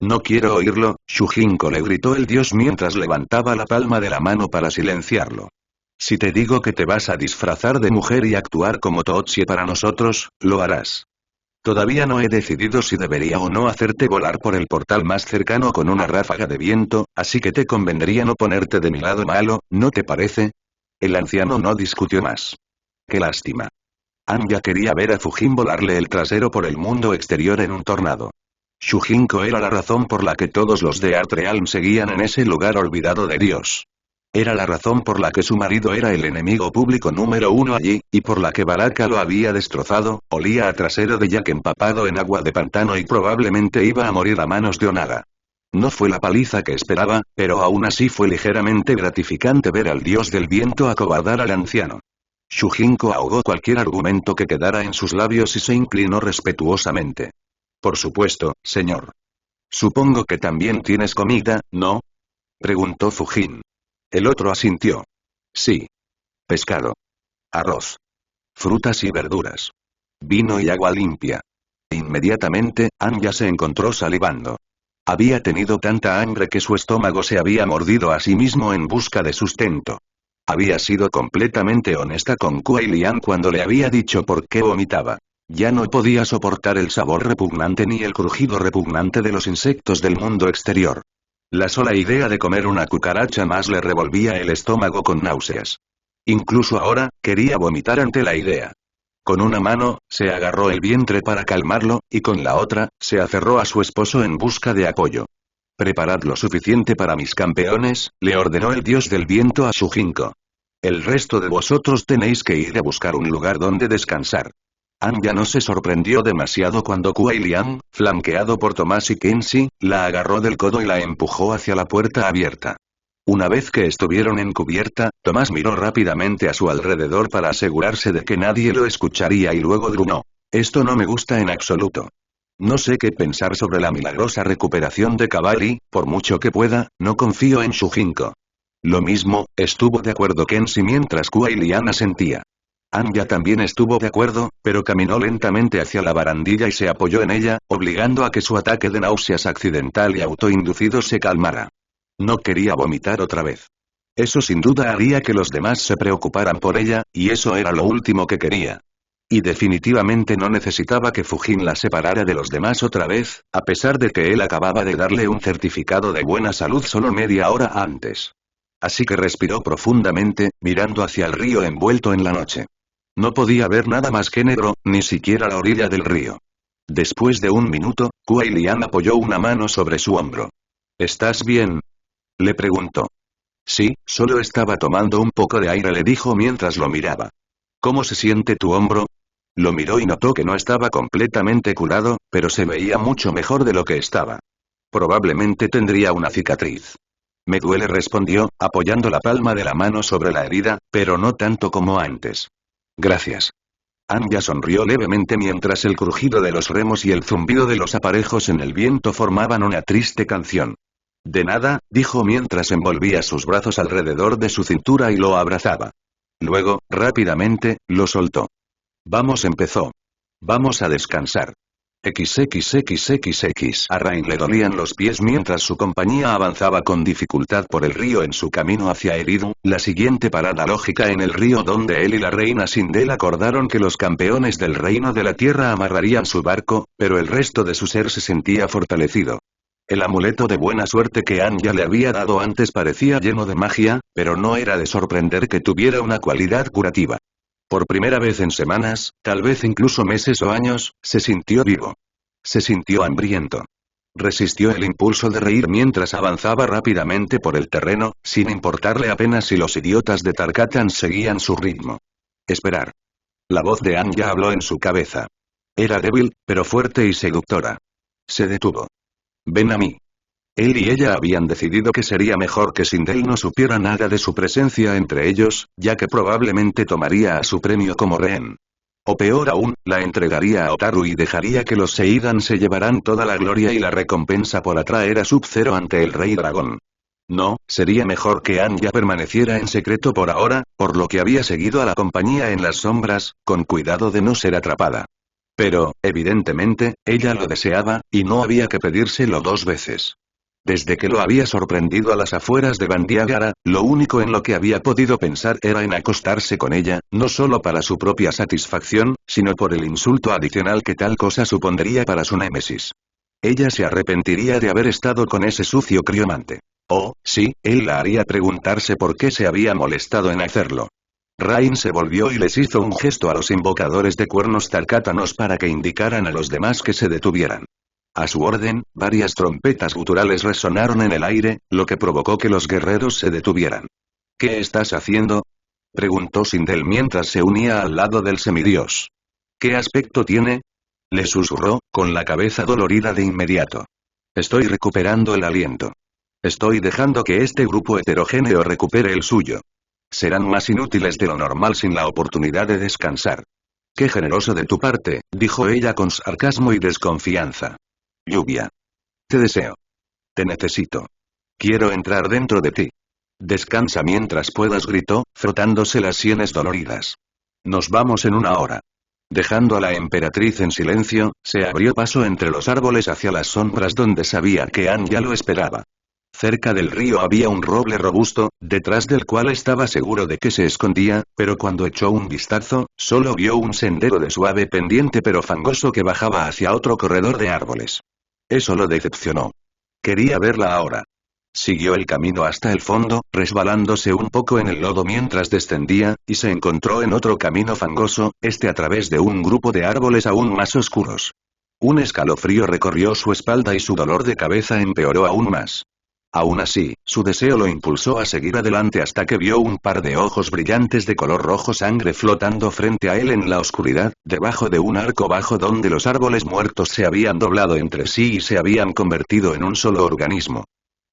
No quiero oírlo, Shujinko, le gritó el dios mientras levantaba la palma de la mano para silenciarlo. Si te digo que te vas a disfrazar de mujer y actuar como Totsie para nosotros, lo harás. Todavía no he decidido si debería o no hacerte volar por el portal más cercano con una ráfaga de viento, así que te convendría no ponerte de mi lado malo, ¿no te parece? El anciano no discutió más. Qué lástima. Anya quería ver a Fujin volarle el trasero por el mundo exterior en un tornado. Shujinko era la razón por la que todos los de Art Realm seguían en ese lugar olvidado de Dios. Era la razón por la que su marido era el enemigo público número uno allí, y por la que Baraka lo había destrozado. Olía a trasero de Jack empapado en agua de pantano y probablemente iba a morir a manos de Onaga. No fue la paliza que esperaba, pero aún así fue ligeramente gratificante ver al dios del viento acobardar al anciano. Shujinko ahogó cualquier argumento que quedara en sus labios y se inclinó respetuosamente. Por supuesto, señor. Supongo que también tienes comida, ¿no? Preguntó Fujin. El otro asintió. Sí. Pescado. Arroz. Frutas y verduras. Vino y agua limpia. Inmediatamente, Anya se encontró salivando. Había tenido tanta hambre que su estómago se había mordido a sí mismo en busca de sustento. Había sido completamente honesta con Kuai Lian cuando le había dicho por qué vomitaba. Ya no podía soportar el sabor repugnante ni el crujido repugnante de los insectos del mundo exterior. La sola idea de comer una cucaracha más le revolvía el estómago con náuseas. Incluso ahora, quería vomitar ante la idea. Con una mano, se agarró el vientre para calmarlo, y con la otra, se aferró a su esposo en busca de apoyo. Preparad lo suficiente para mis campeones, le ordenó el dios del viento a Shujinko. El resto de vosotros tenéis que ir a buscar un lugar donde descansar. Anya no se sorprendió demasiado cuando Kuai Lian, flanqueado por Tomás y Kenshi, la agarró del codo y la empujó hacia la puerta abierta. Una vez que estuvieron en cubierta, Tomás miró rápidamente a su alrededor para asegurarse de que nadie lo escucharía y luego gruñó. Esto no me gusta en absoluto. No sé qué pensar sobre la milagrosa recuperación de Cavalry, por mucho que pueda, no confío en Shujinko. Lo mismo, estuvo de acuerdo Kenshi mientras Kuai Lian asentía. Anya también estuvo de acuerdo, pero caminó lentamente hacia la barandilla y se apoyó en ella, obligando a que su ataque de náuseas accidental y autoinducido se calmara. No quería vomitar otra vez. Eso sin duda haría que los demás se preocuparan por ella, y eso era lo último que quería. Y definitivamente no necesitaba que Fujin la separara de los demás otra vez, a pesar de que él acababa de darle un certificado de buena salud solo media hora antes. Así que respiró profundamente, mirando hacia el río envuelto en la noche. No podía ver nada más que negro, ni siquiera la orilla del río. Después de un minuto, Kuai Lian apoyó una mano sobre su hombro. ¿Estás bien?, le preguntó. Sí, solo estaba tomando un poco de aire, le dijo mientras lo miraba. ¿Cómo se siente tu hombro? Lo miró y notó que no estaba completamente curado, pero se veía mucho mejor de lo que estaba. Probablemente tendría una cicatriz. Me duele, respondió, apoyando la palma de la mano sobre la herida, pero no tanto como antes. Gracias. Anya sonrió levemente mientras el crujido de los remos y el zumbido de los aparejos en el viento formaban una triste canción. De nada, dijo mientras envolvía sus brazos alrededor de su cintura y lo abrazaba. Luego, rápidamente, lo soltó. Vamos, empezó. Vamos a descansar. XXXXX. A Rain le dolían los pies mientras su compañía avanzaba con dificultad por el río en su camino hacia Eridu, la siguiente parada lógica en el río donde él y la reina Sindel acordaron que los campeones del reino de la tierra amarrarían su barco, pero el resto de su ser se sentía fortalecido. El amuleto de buena suerte que Anya le había dado antes parecía lleno de magia, pero no era de sorprender que tuviera una cualidad curativa. Por primera vez en semanas, tal vez incluso meses o años, se sintió vivo. Se sintió hambriento. Resistió el impulso de reír mientras avanzaba rápidamente por el terreno, sin importarle apenas si los idiotas de Tarkatan seguían su ritmo. Esperar. La voz de Anya habló en su cabeza. Era débil, pero fuerte y seductora. Se detuvo. Ven a mí. Él y ella habían decidido que sería mejor que Sindel no supiera nada de su presencia entre ellos, ya que probablemente tomaría a su premio como rehén. O peor aún, la entregaría a Otaru y dejaría que los Seidan se llevaran toda la gloria y la recompensa por atraer a Sub-Zero ante el Rey Dragón. No, sería mejor que Anya permaneciera en secreto por ahora, por lo que había seguido a la compañía en las sombras, con cuidado de no ser atrapada. Pero, evidentemente, ella lo deseaba, y no había que pedírselo dos veces. Desde que lo había sorprendido a las afueras de Bandiagara, lo único en lo que había podido pensar era en acostarse con ella, no solo para su propia satisfacción, sino por el insulto adicional que tal cosa supondría para su némesis. Ella se arrepentiría de haber estado con ese sucio criomante. Oh, sí, él la haría preguntarse por qué se había molestado en hacerlo. Rain se volvió y les hizo un gesto a los invocadores de cuernos tarkátanos para que indicaran a los demás que se detuvieran. A su orden, varias trompetas guturales resonaron en el aire, lo que provocó que los guerreros se detuvieran. ¿Qué estás haciendo? Preguntó Sindel mientras se unía al lado del semidios. ¿Qué aspecto tiene? Le susurró, con la cabeza dolorida de inmediato. Estoy recuperando el aliento. Estoy dejando que este grupo heterogéneo recupere el suyo. Serán más inútiles de lo normal sin la oportunidad de descansar. Qué generoso de tu parte, dijo ella con sarcasmo y desconfianza. Lluvia. Te deseo. Te necesito. Quiero entrar dentro de ti. Descansa mientras puedas, gritó, frotándose las sienes doloridas. Nos vamos en una hora. Dejando a la emperatriz en silencio, se abrió paso entre los árboles hacia las sombras donde sabía que Anne ya lo esperaba. Cerca del río había un roble robusto, detrás del cual estaba seguro de que se escondía, pero cuando echó un vistazo, solo vio un sendero de suave pendiente pero fangoso que bajaba hacia otro corredor de árboles. Eso lo decepcionó. Quería verla ahora. Siguió el camino hasta el fondo, resbalándose un poco en el lodo mientras descendía, y se encontró en otro camino fangoso, a través de un grupo de árboles aún más oscuros. Un escalofrío recorrió su espalda y su dolor de cabeza empeoró aún más. Aún así, su deseo lo impulsó a seguir adelante hasta que vio un par de ojos brillantes de color rojo sangre flotando frente a él en la oscuridad, debajo de un arco bajo donde los árboles muertos se habían doblado entre sí y se habían convertido en un solo organismo.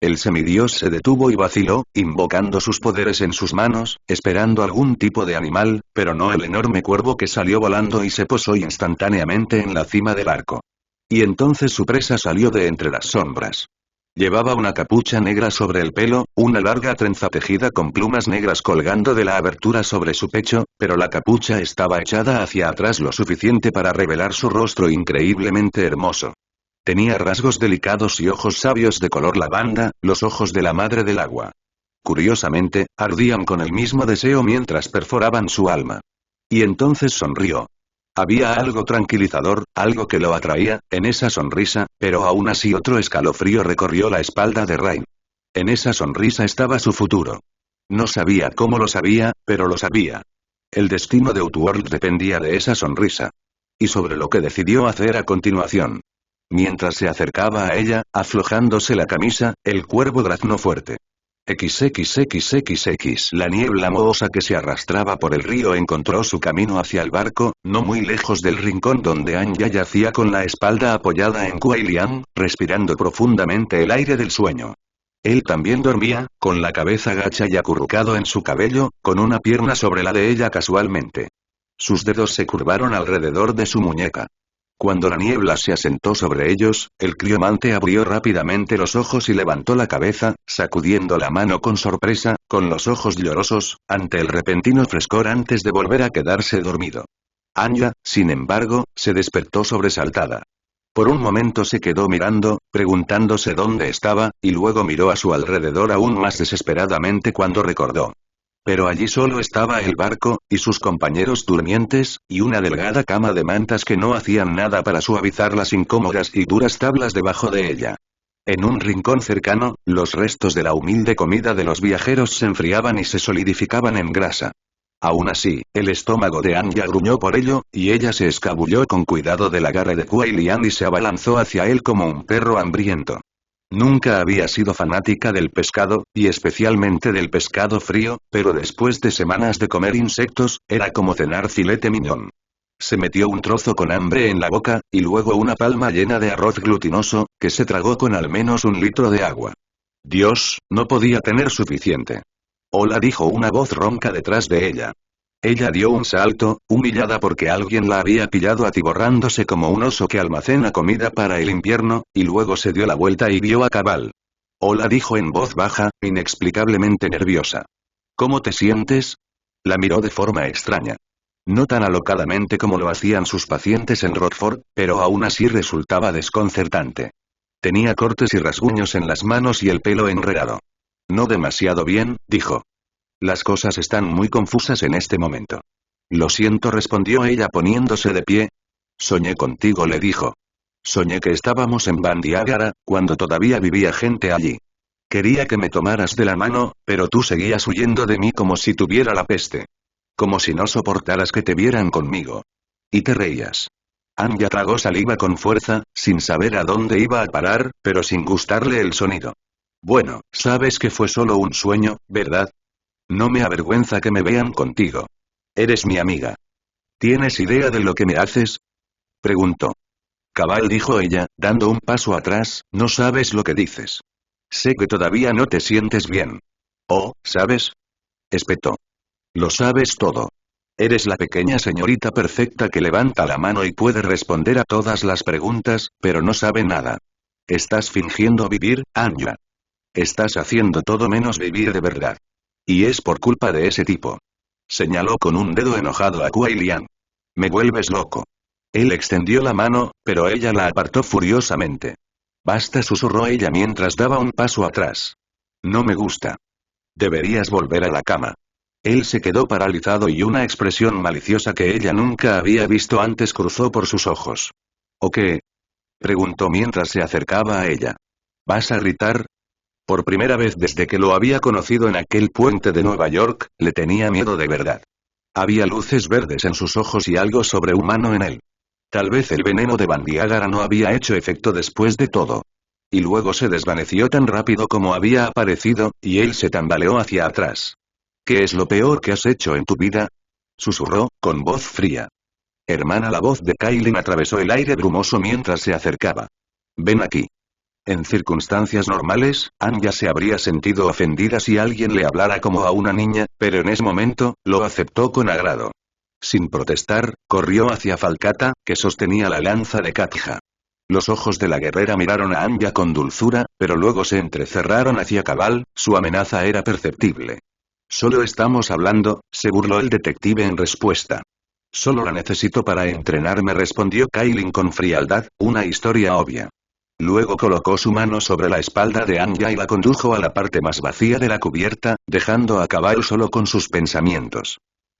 El semidios se detuvo y vaciló, invocando sus poderes en sus manos, esperando algún tipo de animal, pero no el enorme cuervo que salió volando y se posó instantáneamente en la cima del arco. Y entonces su presa salió de entre las sombras. Llevaba una capucha negra sobre el pelo, una larga trenza tejida con plumas negras colgando de la abertura sobre su pecho, pero la capucha estaba echada hacia atrás lo suficiente para revelar su rostro increíblemente hermoso. Tenía rasgos delicados y ojos sabios de color lavanda, los ojos de la madre del agua. Curiosamente, ardían con el mismo deseo mientras perforaban su alma. Y entonces sonrió. Había algo tranquilizador, algo que lo atraía, en esa sonrisa, pero aún así otro escalofrío recorrió la espalda de Rain. En esa sonrisa estaba su futuro. No sabía cómo lo sabía, pero lo sabía. El destino de Outworld dependía de esa sonrisa. Y sobre lo que decidió hacer a continuación. Mientras se acercaba a ella, aflojándose la camisa, el cuervo graznó fuerte. XXXXX. La niebla mohosa que se arrastraba por el río encontró su camino hacia el barco, no muy lejos del rincón donde Anya yacía con la espalda apoyada en Kuai Lian, respirando profundamente el aire del sueño. Él también dormía, con la cabeza gacha y acurrucado en su cabello, con una pierna sobre la de ella casualmente. Sus dedos se curvaron alrededor de su muñeca. Cuando la niebla se asentó sobre ellos, el criomante abrió rápidamente los ojos y levantó la cabeza, sacudiendo la mano con sorpresa, con los ojos llorosos, ante el repentino frescor antes de volver a quedarse dormido. Anya, sin embargo, se despertó sobresaltada. Por un momento se quedó mirando, preguntándose dónde estaba, y luego miró a su alrededor aún más desesperadamente cuando recordó. Pero allí solo estaba el barco, y sus compañeros durmientes, y una delgada cama de mantas que no hacían nada para suavizar las incómodas y duras tablas debajo de ella. En un rincón cercano, los restos de la humilde comida de los viajeros se enfriaban y se solidificaban en grasa. Aún así, el estómago de Anya gruñó por ello, y ella se escabulló con cuidado del agarre de Kuai Lian y se abalanzó hacia él como un perro hambriento. Nunca había sido fanática del pescado, y especialmente del pescado frío, pero después de semanas de comer insectos, era como cenar filete mignon. Se metió un trozo con hambre en la boca, y luego una palma llena de arroz glutinoso, que se tragó con al menos 1 litro de agua. Dios, no podía tener suficiente. Hola, dijo una voz ronca detrás de ella. Ella dio un salto, humillada porque alguien la había pillado atiborrándose como un oso que almacena comida para el invierno, y luego se dio la vuelta y vio a Cabal. Hola, dijo en voz baja, inexplicablemente nerviosa. ¿Cómo te sientes? La miró de forma extraña. No tan alocadamente como lo hacían sus pacientes en Rockford, pero aún así resultaba desconcertante. Tenía cortes y rasguños en las manos y el pelo enredado. No demasiado bien, dijo. Las cosas están muy confusas en este momento. Lo siento, respondió ella poniéndose de pie. Soñé contigo, le dijo. Soñé que estábamos en Bandiagara, cuando todavía vivía gente allí. Quería que me tomaras de la mano, pero tú seguías huyendo de mí como si tuviera la peste. Como si no soportaras que te vieran conmigo. Y te reías. Anya tragó saliva con fuerza, sin saber a dónde iba a parar, pero sin gustarle el sonido. Bueno, sabes que fue solo un sueño, ¿verdad? No me avergüenza que me vean contigo. Eres mi amiga. ¿Tienes idea de lo que me haces? Preguntó. Cabal, dijo ella, dando un paso atrás, no sabes lo que dices. Sé que todavía no te sientes bien. Oh, ¿sabes? Espetó. Lo sabes todo. Eres la pequeña señorita perfecta que levanta la mano y puede responder a todas las preguntas, pero no sabe nada. Estás fingiendo vivir, Anya. Estás haciendo todo menos vivir de verdad. Y es por culpa de ese tipo. Señaló con un dedo enojado a Kuai Lian. Me vuelves loco. Él extendió la mano, pero ella la apartó furiosamente. Basta, susurró ella mientras daba un paso atrás. No me gusta. Deberías volver a la cama. Él se quedó paralizado y una expresión maliciosa que ella nunca había visto antes cruzó por sus ojos. ¿O qué? Preguntó mientras se acercaba a ella. ¿Vas a gritar? Por primera vez desde que lo había conocido en aquel puente de Nueva York, le tenía miedo de verdad. Había luces verdes en sus ojos y algo sobrehumano en él. Tal vez el veneno de Bandiagara no había hecho efecto después de todo. Y luego se desvaneció tan rápido como había aparecido, y él se tambaleó hacia atrás. ¿Qué es lo peor que has hecho en tu vida? Susurró, con voz fría. Hermana, la voz de Kailin atravesó el aire brumoso mientras se acercaba. Ven aquí. En circunstancias normales, Anya se habría sentido ofendida si alguien le hablara como a una niña, pero en ese momento, lo aceptó con agrado. Sin protestar, corrió hacia Falcata, que sostenía la lanza de Katja. Los ojos de la guerrera miraron a Anya con dulzura, pero luego se entrecerraron hacia Cabal, su amenaza era perceptible. Solo estamos hablando, se burló el detective en respuesta. Solo la necesito para entrenarme, respondió Kailin con frialdad, una historia obvia. Luego colocó su mano sobre la espalda de Anya y la condujo a la parte más vacía de la cubierta, dejando a Cabal solo con sus pensamientos.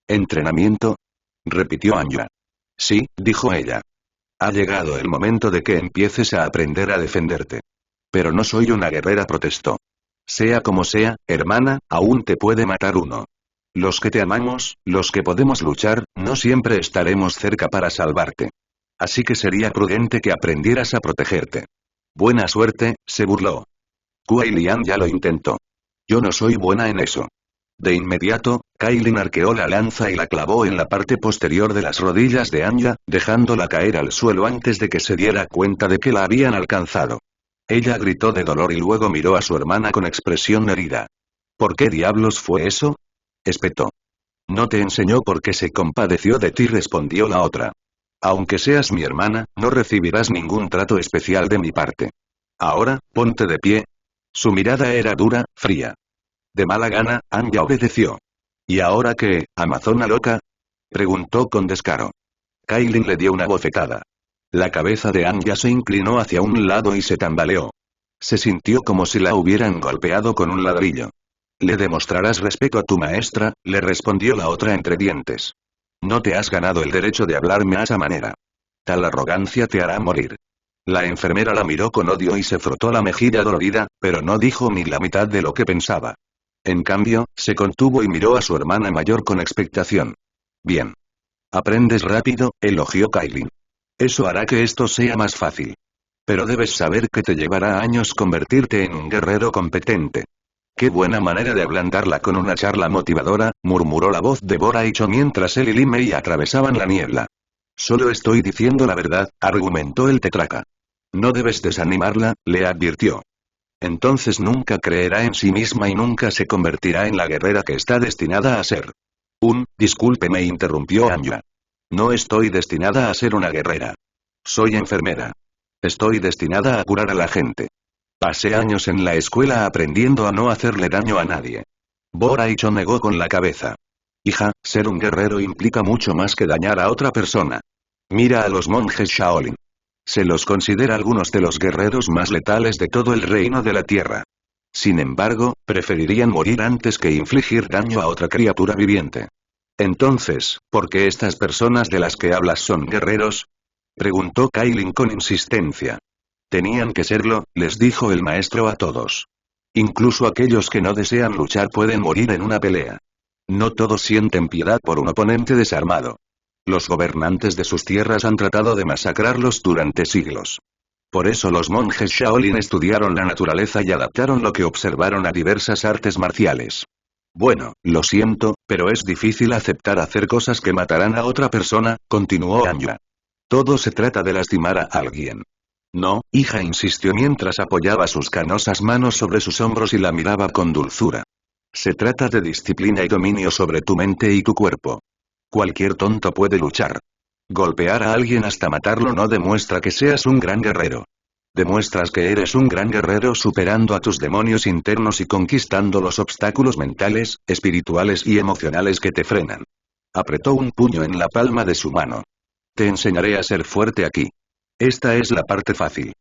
¿Entrenamiento? Repitió Anya. Sí, dijo ella. Ha llegado el momento de que empieces a aprender a defenderte. Pero no soy una guerrera, protestó. Sea como sea, hermana, aún te puede matar uno. Los que te amamos, los que podemos luchar, no siempre estaremos cerca para salvarte. Así que sería prudente que aprendieras a protegerte. Buena suerte, se burló. Kuai Lian ya lo intentó. Yo no soy buena en eso. De inmediato, Kailin arqueó la lanza y la clavó en la parte posterior de las rodillas de Anya, dejándola caer al suelo antes de que se diera cuenta de que la habían alcanzado. Ella gritó de dolor y luego miró a su hermana con expresión herida. ¿Por qué diablos fue eso? Espetó. No te enseñó porque se compadeció de ti, respondió la otra. Aunque seas mi hermana, no recibirás ningún trato especial de mi parte. Ahora, ponte de pie. Su mirada era dura, fría. De mala gana, Anya obedeció. ¿Y ahora qué, amazona loca? Preguntó con descaro. Kailin le dio una bofetada. La cabeza de Anya se inclinó hacia un lado y se tambaleó. Se sintió como si la hubieran golpeado con un ladrillo. Le demostrarás respeto a tu maestra, le respondió la otra entre dientes. No te has ganado el derecho de hablarme a esa manera. Tal arrogancia te hará morir. La enfermera la miró con odio y se frotó la mejilla dolorida, pero no dijo ni la mitad de lo que pensaba. En cambio, se contuvo y miró a su hermana mayor con expectación. Bien. Aprendes rápido, elogió Kailin. Eso hará que esto sea más fácil. Pero debes saber que te llevará años convertirte en un guerrero competente. Qué buena manera de ablandarla con una charla motivadora, murmuró la voz de Boraicho mientras él y Li Mei atravesaban la niebla. Solo estoy diciendo la verdad, argumentó el tetraca. No debes desanimarla, le advirtió. Entonces nunca creerá en sí misma y nunca se convertirá en la guerrera que está destinada a ser. Disculpe, me interrumpió Anya. No estoy destinada a ser una guerrera. Soy enfermera. Estoy destinada a curar a la gente. Pasé años en la escuela aprendiendo a no hacerle daño a nadie. Boraicho negó con la cabeza. Hija, ser un guerrero implica mucho más que dañar a otra persona. Mira a los monjes Shaolin. Se los considera algunos de los guerreros más letales de todo el reino de la tierra. Sin embargo, preferirían morir antes que infligir daño a otra criatura viviente. Entonces, ¿por qué estas personas de las que hablas son guerreros? Preguntó Kailin con insistencia. Tenían que serlo, les dijo el maestro a todos. Incluso aquellos que no desean luchar pueden morir en una pelea. No todos sienten piedad por un oponente desarmado. Los gobernantes de sus tierras han tratado de masacrarlos durante siglos. Por eso los monjes Shaolin estudiaron la naturaleza y adaptaron lo que observaron a diversas artes marciales. Bueno, lo siento, pero es difícil aceptar hacer cosas que matarán a otra persona, continuó Anya. Todo se trata de lastimar a alguien. No, hija, insistió mientras apoyaba sus canosas manos sobre sus hombros y la miraba con dulzura. Se trata de disciplina y dominio sobre tu mente y tu cuerpo. Cualquier tonto puede luchar. Golpear a alguien hasta matarlo no demuestra que seas un gran guerrero. Demuestras que eres un gran guerrero superando a tus demonios internos y conquistando los obstáculos mentales, espirituales y emocionales que te frenan. Apretó un puño en la palma de su mano. Te enseñaré a ser fuerte aquí. Esta es la parte fácil.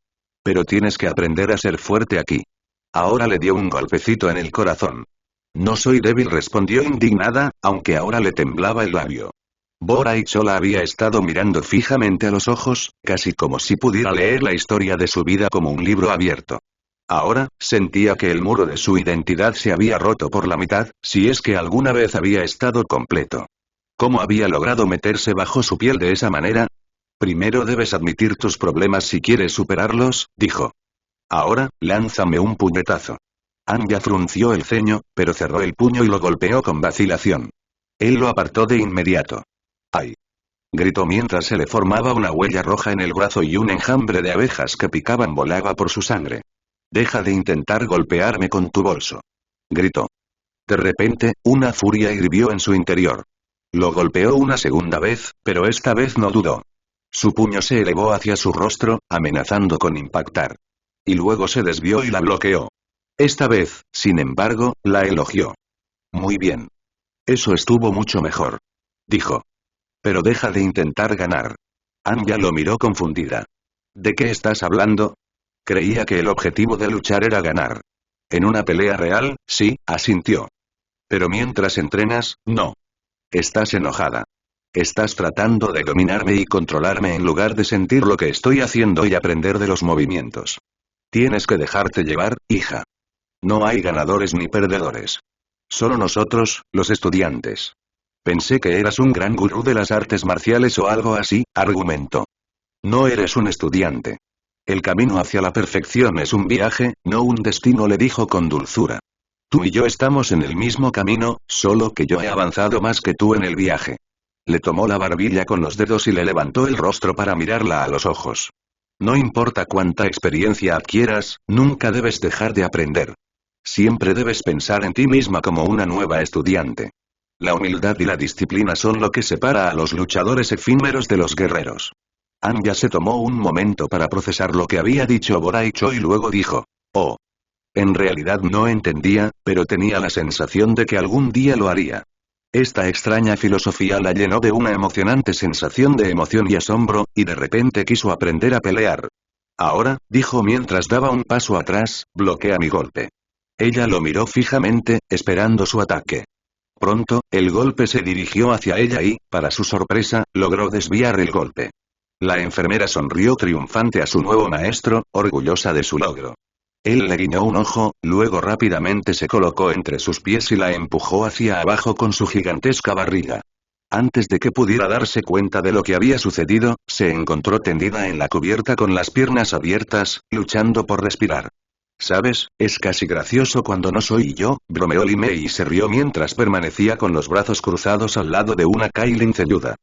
Pero tienes que aprender a ser fuerte aquí. Ahora le dio un golpecito en el corazón. No soy débil, respondió indignada, aunque ahora le temblaba el labio. Boraicho la había estado mirando fijamente a los ojos, casi como si pudiera leer la historia de su vida como un libro abierto. Ahora, sentía que el muro de su identidad se había roto por la mitad, si es que alguna vez había estado completo. ¿Cómo había logrado meterse bajo su piel de esa manera? Primero debes admitir tus problemas si quieres superarlos, dijo. Ahora, lánzame un puñetazo. Anya frunció el ceño, pero cerró el puño y lo golpeó con vacilación. Él lo apartó de inmediato. ¡Ay! Gritó mientras se le formaba una huella roja en el brazo y un enjambre de abejas que picaban volaba por su sangre. Deja de intentar golpearme con tu bolso. Gritó. De repente, una furia hirvió en su interior. Lo golpeó una segunda vez, pero esta vez no dudó. Su puño se elevó hacia su rostro, amenazando con impactar. Y luego se desvió y la bloqueó. Esta vez, sin embargo, la elogió. Muy bien. Eso estuvo mucho mejor. Dijo. Pero deja de intentar ganar. Anya lo miró confundida. ¿De qué estás hablando? Creía que el objetivo de luchar era ganar. En una pelea real, sí, asintió. Pero mientras entrenas, no. Estás enojada. Estás tratando de dominarme y controlarme en lugar de sentir lo que estoy haciendo y aprender de los movimientos. Tienes que dejarte llevar, hija. No hay ganadores ni perdedores. Solo nosotros, los estudiantes. Pensé que eras un gran gurú de las artes marciales o algo así, argumentó. No eres un estudiante. El camino hacia la perfección es un viaje, no un destino, le dijo con dulzura. Tú y yo estamos en el mismo camino, solo que yo he avanzado más que tú en el viaje. Le tomó la barbilla con los dedos y le levantó el rostro para mirarla a los ojos. No importa cuánta experiencia adquieras, nunca debes dejar de aprender. Siempre debes pensar en ti misma como una nueva estudiante. La humildad y la disciplina son lo que separa a los luchadores efímeros de los guerreros. Anya se tomó un momento para procesar lo que había dicho Boraicho y luego dijo. Oh. En realidad no entendía, pero tenía la sensación de que algún día lo haría. Esta extraña filosofía la llenó de una emocionante sensación de emoción y asombro, y de repente quiso aprender a pelear. Ahora, dijo mientras daba un paso atrás, bloquea mi golpe. Ella lo miró fijamente, esperando su ataque. Pronto, el golpe se dirigió hacia ella y, para su sorpresa, logró desviar el golpe. La enfermera sonrió triunfante a su nuevo maestro, orgullosa de su logro. Él le guiñó un ojo, luego rápidamente se colocó entre sus pies y la empujó hacia abajo con su gigantesca barriga. Antes de que pudiera darse cuenta de lo que había sucedido, se encontró tendida en la cubierta con las piernas abiertas, luchando por respirar. ¿Sabes? Es casi gracioso cuando no soy yo, bromeó Lime y se rió mientras permanecía con los brazos cruzados al lado de una Kailin ceñuda.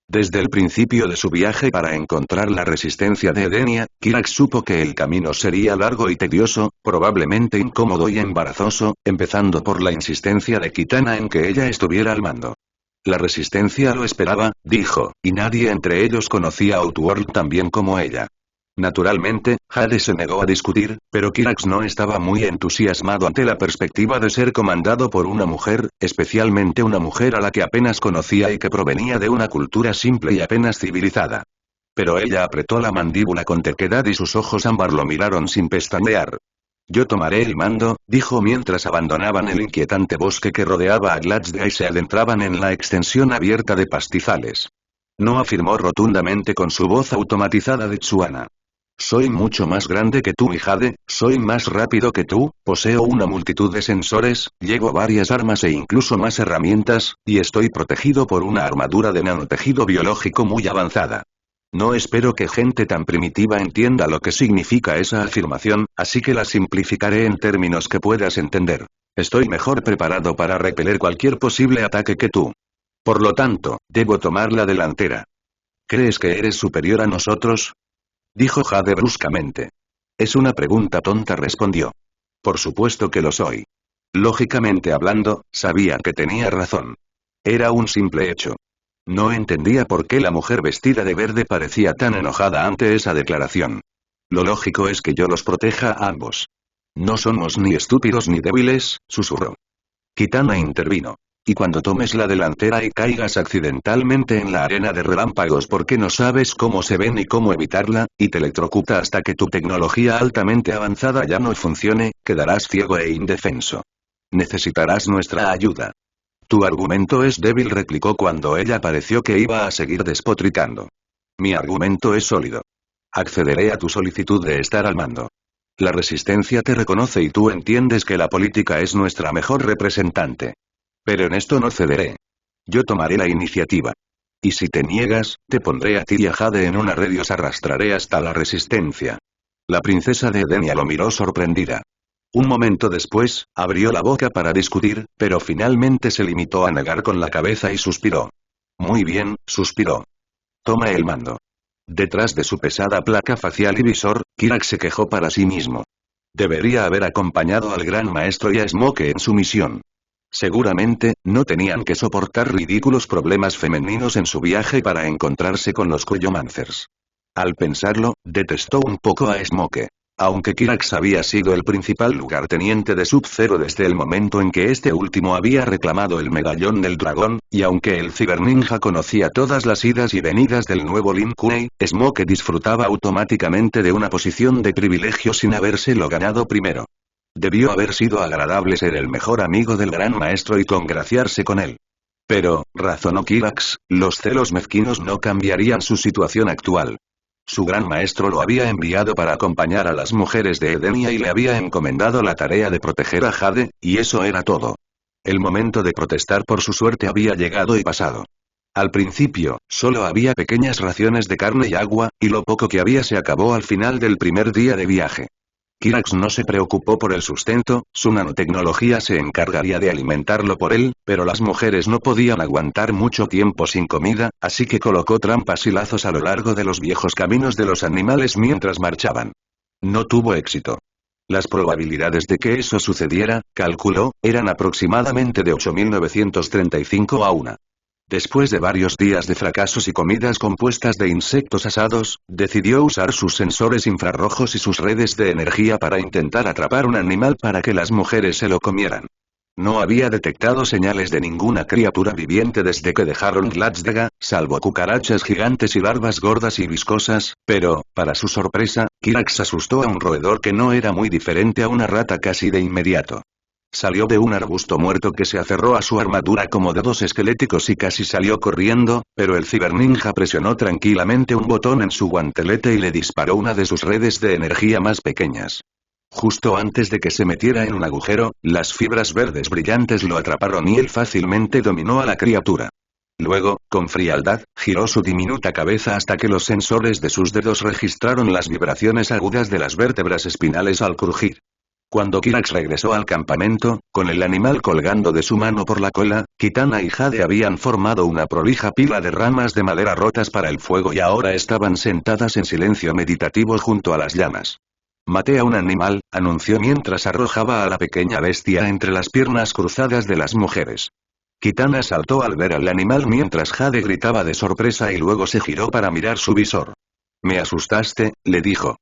Desde el principio de su viaje para encontrar la resistencia de Edenia, Kirak supo que el camino sería largo y tedioso, probablemente incómodo y embarazoso, empezando por la insistencia de Kitana en que ella estuviera al mando. La resistencia lo esperaba, dijo, y nadie entre ellos conocía a Outworld tan bien como ella. Naturalmente, Jade se negó a discutir, pero Kirax no estaba muy entusiasmado ante la perspectiva de ser comandado por una mujer, especialmente una mujer a la que apenas conocía y que provenía de una cultura simple y apenas civilizada. Pero ella apretó la mandíbula con terquedad y sus ojos ámbar lo miraron sin pestañear. Yo tomaré el mando, dijo mientras abandonaban el inquietante bosque que rodeaba a Gladsdale y se adentraban en la extensión abierta de pastizales. No, afirmó rotundamente con su voz automatizada de Tsuana. Soy mucho más grande que tú, mi Jade, soy más rápido que tú, poseo una multitud de sensores, llevo varias armas e incluso más herramientas, y estoy protegido por una armadura de nanotejido biológico muy avanzada. No espero que gente tan primitiva entienda lo que significa esa afirmación, así que la simplificaré en términos que puedas entender. Estoy mejor preparado para repeler cualquier posible ataque que tú. Por lo tanto, debo tomar la delantera. ¿Crees que eres superior a nosotros? Dijo Jade bruscamente. Es una pregunta tonta, respondió. Por supuesto que lo soy. Lógicamente hablando, sabía que tenía razón. Era un simple hecho. No entendía por qué la mujer vestida de verde parecía tan enojada ante esa declaración. Lo lógico es que yo los proteja a ambos. No somos ni estúpidos ni débiles, susurró. Kitana intervino. Y cuando tomes la delantera y caigas accidentalmente en la arena de relámpagos porque no sabes cómo se ven ni cómo evitarla, y te electrocuta hasta que tu tecnología altamente avanzada ya no funcione, quedarás ciego e indefenso. Necesitarás nuestra ayuda. Tu argumento es débil, replicó cuando ella pareció que iba a seguir despotricando. Mi argumento es sólido. Accederé a tu solicitud de estar al mando. La resistencia te reconoce y tú entiendes que la política es nuestra mejor representante. Pero en esto no cederé. Yo tomaré la iniciativa. Y si te niegas, te pondré a ti y a Jade en una red y os arrastraré hasta la resistencia. La princesa de Edenia lo miró sorprendida. Un momento después, abrió la boca para discutir, pero finalmente se limitó a negar con la cabeza y suspiró. Muy bien, suspiró. Toma el mando. Detrás de su pesada placa facial y visor, Kirak se quejó para sí mismo. Debería haber acompañado al gran maestro y a Smoke en su misión. Seguramente, no tenían que soportar ridículos problemas femeninos en su viaje para encontrarse con los Cryomancers. Al pensarlo, detestó un poco a Smoke. Aunque Kirax había sido el principal lugarteniente de Sub-Zero desde el momento en que este último había reclamado el medallón del dragón, y aunque el ciberninja conocía todas las idas y venidas del nuevo Lin Kuei, Smoke disfrutaba automáticamente de una posición de privilegio sin habérselo ganado primero. Debió haber sido agradable ser el mejor amigo del gran maestro y congraciarse con él. Pero, razonó Kirax, los celos mezquinos no cambiarían su situación actual. Su gran maestro lo había enviado para acompañar a las mujeres de Edenia y le había encomendado la tarea de proteger a Jade, y eso era todo. El momento de protestar por su suerte había llegado y pasado. Al principio, solo había pequeñas raciones de carne y agua, y lo poco que había se acabó al final del primer día de viaje. Kirax no se preocupó por el sustento, su nanotecnología se encargaría de alimentarlo por él, pero las mujeres no podían aguantar mucho tiempo sin comida, así que colocó trampas y lazos a lo largo de los viejos caminos de los animales mientras marchaban. No tuvo éxito. Las probabilidades de que eso sucediera, calculó, eran aproximadamente de 8.935 a 1. Después de varios días de fracasos y comidas compuestas de insectos asados, decidió usar sus sensores infrarrojos y sus redes de energía para intentar atrapar un animal para que las mujeres se lo comieran. No había detectado señales de ninguna criatura viviente desde que dejaron Gladsdaga, salvo cucarachas gigantes y larvas gordas y viscosas, pero, para su sorpresa, Kirax asustó a un roedor que no era muy diferente a una rata casi de inmediato. Salió de un arbusto muerto que se aferró a su armadura como dedos esqueléticos y casi salió corriendo, pero el ciberninja presionó tranquilamente un botón en su guantelete y le disparó una de sus redes de energía más pequeñas. Justo antes de que se metiera en un agujero, las fibras verdes brillantes lo atraparon y él fácilmente dominó a la criatura. Luego, con frialdad, giró su diminuta cabeza hasta que los sensores de sus dedos registraron las vibraciones agudas de las vértebras espinales al crujir. Cuando Kirax regresó al campamento, con el animal colgando de su mano por la cola, Kitana y Jade habían formado una prolija pila de ramas de madera rotas para el fuego y ahora estaban sentadas en silencio meditativo junto a las llamas. Maté a un animal, anunció mientras arrojaba a la pequeña bestia entre las piernas cruzadas de las mujeres. Kitana saltó al ver al animal mientras Jade gritaba de sorpresa y luego se giró para mirar su visor. «Me asustaste», le dijo.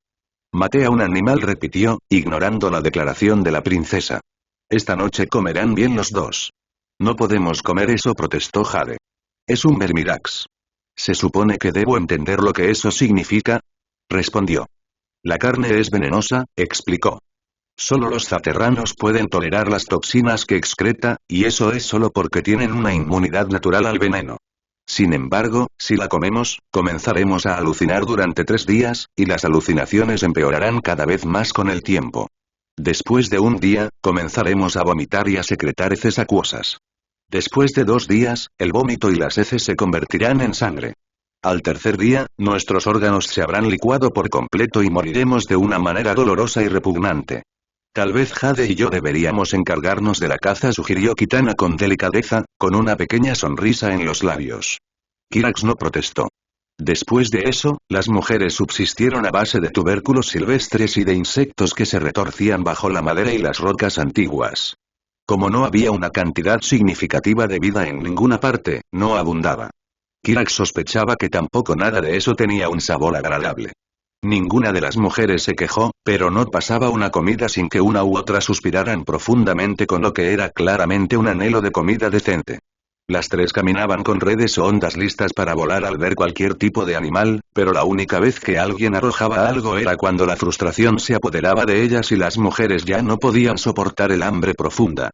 «Maté a un animal», repitió, ignorando la declaración de la princesa. «Esta noche comerán bien los dos». «No podemos comer eso», protestó Jade. «Es un vermirax». «¿Se supone que debo entender lo que eso significa?», respondió. «La carne es venenosa», explicó. «Solo los zaterranos pueden tolerar las toxinas que excreta, y eso es solo porque tienen una inmunidad natural al veneno. Sin embargo, si la comemos, comenzaremos a alucinar durante 3 días, y las alucinaciones empeorarán cada vez más con el tiempo. Después de un día, comenzaremos a vomitar y a secretar heces acuosas. Después de 2 días, el vómito y las heces se convertirán en sangre. Al tercer día, nuestros órganos se habrán licuado por completo y moriremos de una manera dolorosa y repugnante. Tal vez Jade y yo deberíamos encargarnos de la caza, sugirió Kitana con delicadeza, con una pequeña sonrisa en los labios. Kirax no protestó. Después de eso, las mujeres subsistieron a base de tubérculos silvestres y de insectos que se retorcían bajo la madera y las rocas antiguas. Como no había una cantidad significativa de vida en ninguna parte, no abundaba. Kirax sospechaba que tampoco nada de eso tenía un sabor agradable. Ninguna de las mujeres se quejó, pero no pasaba una comida sin que una u otra suspiraran profundamente con lo que era claramente un anhelo de comida decente. Las tres caminaban con redes o ondas listas para volar al ver cualquier tipo de animal, pero la única vez que alguien arrojaba algo era cuando la frustración se apoderaba de ellas y las mujeres ya no podían soportar el hambre profunda.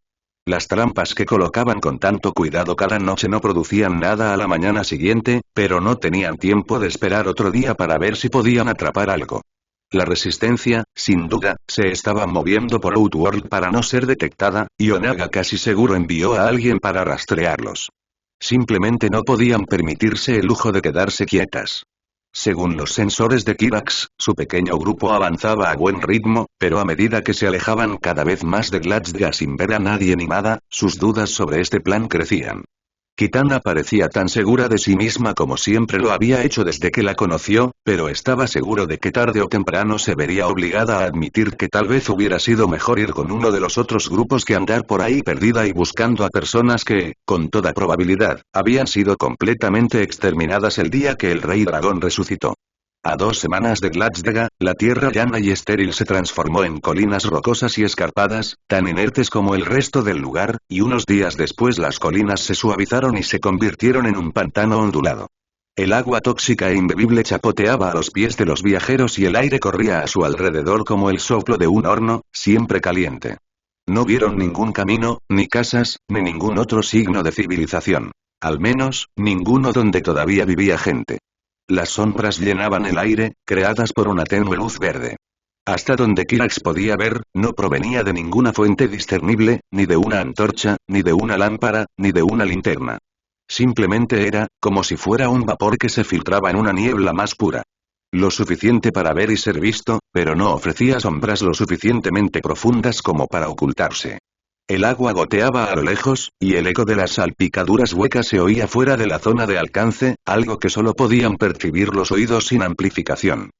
Las trampas que colocaban con tanto cuidado cada noche no producían nada a la mañana siguiente, pero no tenían tiempo de esperar otro día para ver si podían atrapar algo. La resistencia, sin duda, se estaba moviendo por Outworld para no ser detectada, y Onaga casi seguro envió a alguien para rastrearlos. Simplemente no podían permitirse el lujo de quedarse quietas. Según los sensores de Kirax, su pequeño grupo avanzaba a buen ritmo, pero a medida que se alejaban cada vez más de Glatzdga sin ver a nadie ni nada, sus dudas sobre este plan crecían. Kitana parecía tan segura de sí misma como siempre lo había hecho desde que la conoció, pero estaba seguro de que tarde o temprano se vería obligada a admitir que tal vez hubiera sido mejor ir con uno de los otros grupos que andar por ahí perdida y buscando a personas que, con toda probabilidad, habían sido completamente exterminadas el día que el rey dragón resucitó. A 2 semanas de Glatzdga, la tierra llana y estéril se transformó en colinas rocosas y escarpadas, tan inertes como el resto del lugar, y unos días después las colinas se suavizaron y se convirtieron en un pantano ondulado. El agua tóxica e imbebible chapoteaba a los pies de los viajeros y el aire corría a su alrededor como el soplo de un horno, siempre caliente. No vieron ningún camino, ni casas, ni ningún otro signo de civilización. Al menos, ninguno donde todavía vivía gente. Las sombras llenaban el aire, creadas por una tenue luz verde. Hasta donde Kirax podía ver, no provenía de ninguna fuente discernible, ni de una antorcha, ni de una lámpara, ni de una linterna. Simplemente era, como si fuera un vapor que se filtraba en una niebla más pura. Lo suficiente para ver y ser visto, pero no ofrecía sombras lo suficientemente profundas como para ocultarse. El agua goteaba a lo lejos, y el eco de las salpicaduras huecas se oía fuera de la zona de alcance, algo que solo podían percibir los oídos sin amplificación.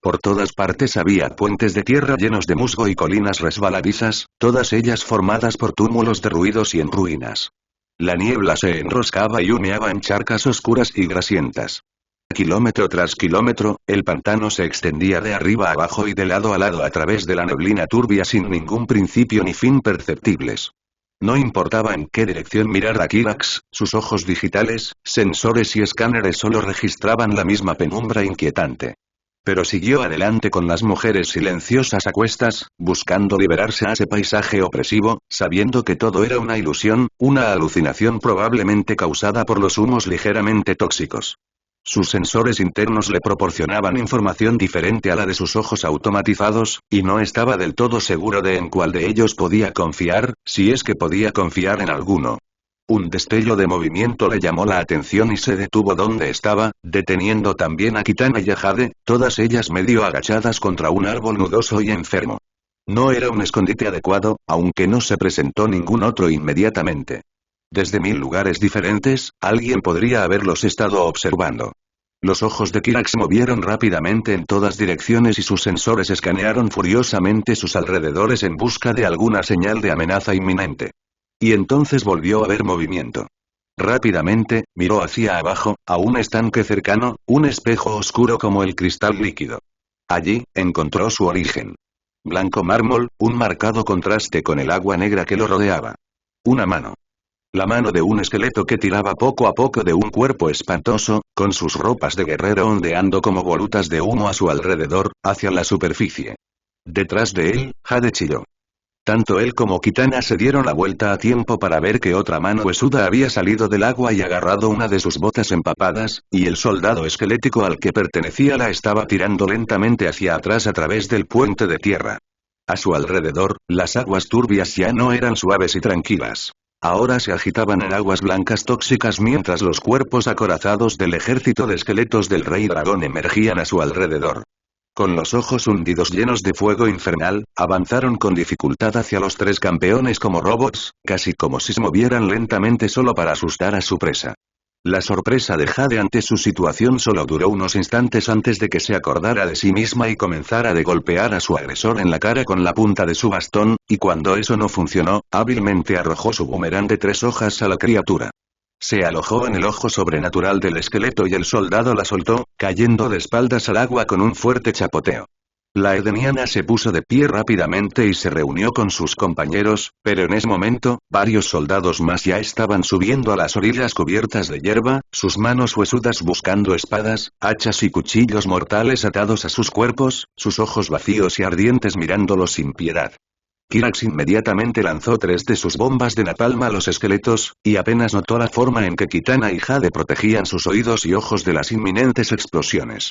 Por todas partes había puentes de tierra llenos de musgo y colinas resbaladizas, todas ellas formadas por túmulos derruidos y en ruinas. La niebla se enroscaba y humeaba en charcas oscuras y grasientas. Kilómetro tras kilómetro, el pantano se extendía de arriba a abajo y de lado a lado a través de la neblina turbia sin ningún principio ni fin perceptibles. No importaba en qué dirección mirar a Kirax, sus ojos digitales, sensores y escáneres solo registraban la misma penumbra inquietante. Pero siguió adelante con las mujeres silenciosas a cuestas, buscando liberarse a ese paisaje opresivo, sabiendo que todo era una ilusión, una alucinación probablemente causada por los humos ligeramente tóxicos. Sus sensores internos le proporcionaban información diferente a la de sus ojos automatizados, y no estaba del todo seguro de en cuál de ellos podía confiar, si es que podía confiar en alguno. Un destello de movimiento le llamó la atención y se detuvo donde estaba, deteniendo también a Kitana y a Jade, todas ellas medio agachadas contra un árbol nudoso y enfermo. No era un escondite adecuado, aunque no se presentó ningún otro inmediatamente. Desde 1000 lugares diferentes, alguien podría haberlos estado observando. Los ojos de Kirax se movieron rápidamente en todas direcciones y sus sensores escanearon furiosamente sus alrededores en busca de alguna señal de amenaza inminente. Y entonces volvió a ver movimiento. Rápidamente, miró hacia abajo, a un estanque cercano, un espejo oscuro como el cristal líquido. Allí, encontró su origen. Blanco mármol, un marcado contraste con el agua negra que lo rodeaba. Una mano. La mano de un esqueleto que tiraba poco a poco de un cuerpo espantoso, con sus ropas de guerrero ondeando como volutas de humo a su alrededor, hacia la superficie. Detrás de él, Jade chilló. Tanto él como Kitana se dieron la vuelta a tiempo para ver que otra mano huesuda había salido del agua y agarrado una de sus botas empapadas, y el soldado esquelético al que pertenecía la estaba tirando lentamente hacia atrás a través del puente de tierra. A su alrededor, las aguas turbias ya no eran suaves y tranquilas. Ahora se agitaban en aguas blancas tóxicas mientras los cuerpos acorazados del ejército de esqueletos del rey dragón emergían a su alrededor. Con los ojos hundidos llenos de fuego infernal, avanzaron con dificultad hacia los tres campeones como robots, casi como si se movieran lentamente solo para asustar a su presa. La sorpresa de Jade ante su situación solo duró unos instantes antes de que se acordara de sí misma y comenzara de golpear a su agresor en la cara con la punta de su bastón, y cuando eso no funcionó, hábilmente arrojó su boomerang de 3 hojas a la criatura. Se alojó en el ojo sobrenatural del esqueleto y el soldado la soltó, cayendo de espaldas al agua con un fuerte chapoteo. La edeniana se puso de pie rápidamente y se reunió con sus compañeros, pero en ese momento, varios soldados más ya estaban subiendo a las orillas cubiertas de hierba, sus manos huesudas buscando espadas, hachas y cuchillos mortales atados a sus cuerpos, sus ojos vacíos y ardientes mirándolos sin piedad. Kirax inmediatamente lanzó 3 de sus bombas de napalm a los esqueletos, y apenas notó la forma en que Kitana y Jade protegían sus oídos y ojos de las inminentes explosiones.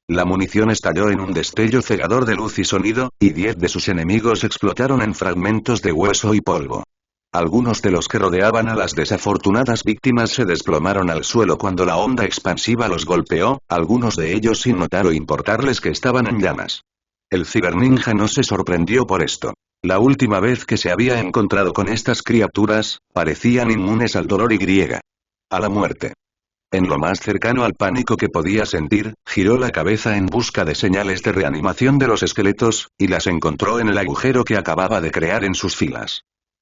La munición estalló en un destello cegador de luz y sonido, y 10 de sus enemigos explotaron en fragmentos de hueso y polvo. Algunos de los que rodeaban a las desafortunadas víctimas se desplomaron al suelo cuando la onda expansiva los golpeó, algunos de ellos sin notar o importarles que estaban en llamas. El ciberninja no se sorprendió por esto. La última vez que se había encontrado con estas criaturas, parecían inmunes al dolor y a la muerte. En lo más cercano al pánico que podía sentir, giró la cabeza en busca de señales de reanimación de los esqueletos, y las encontró en el agujero que acababa de crear en sus filas.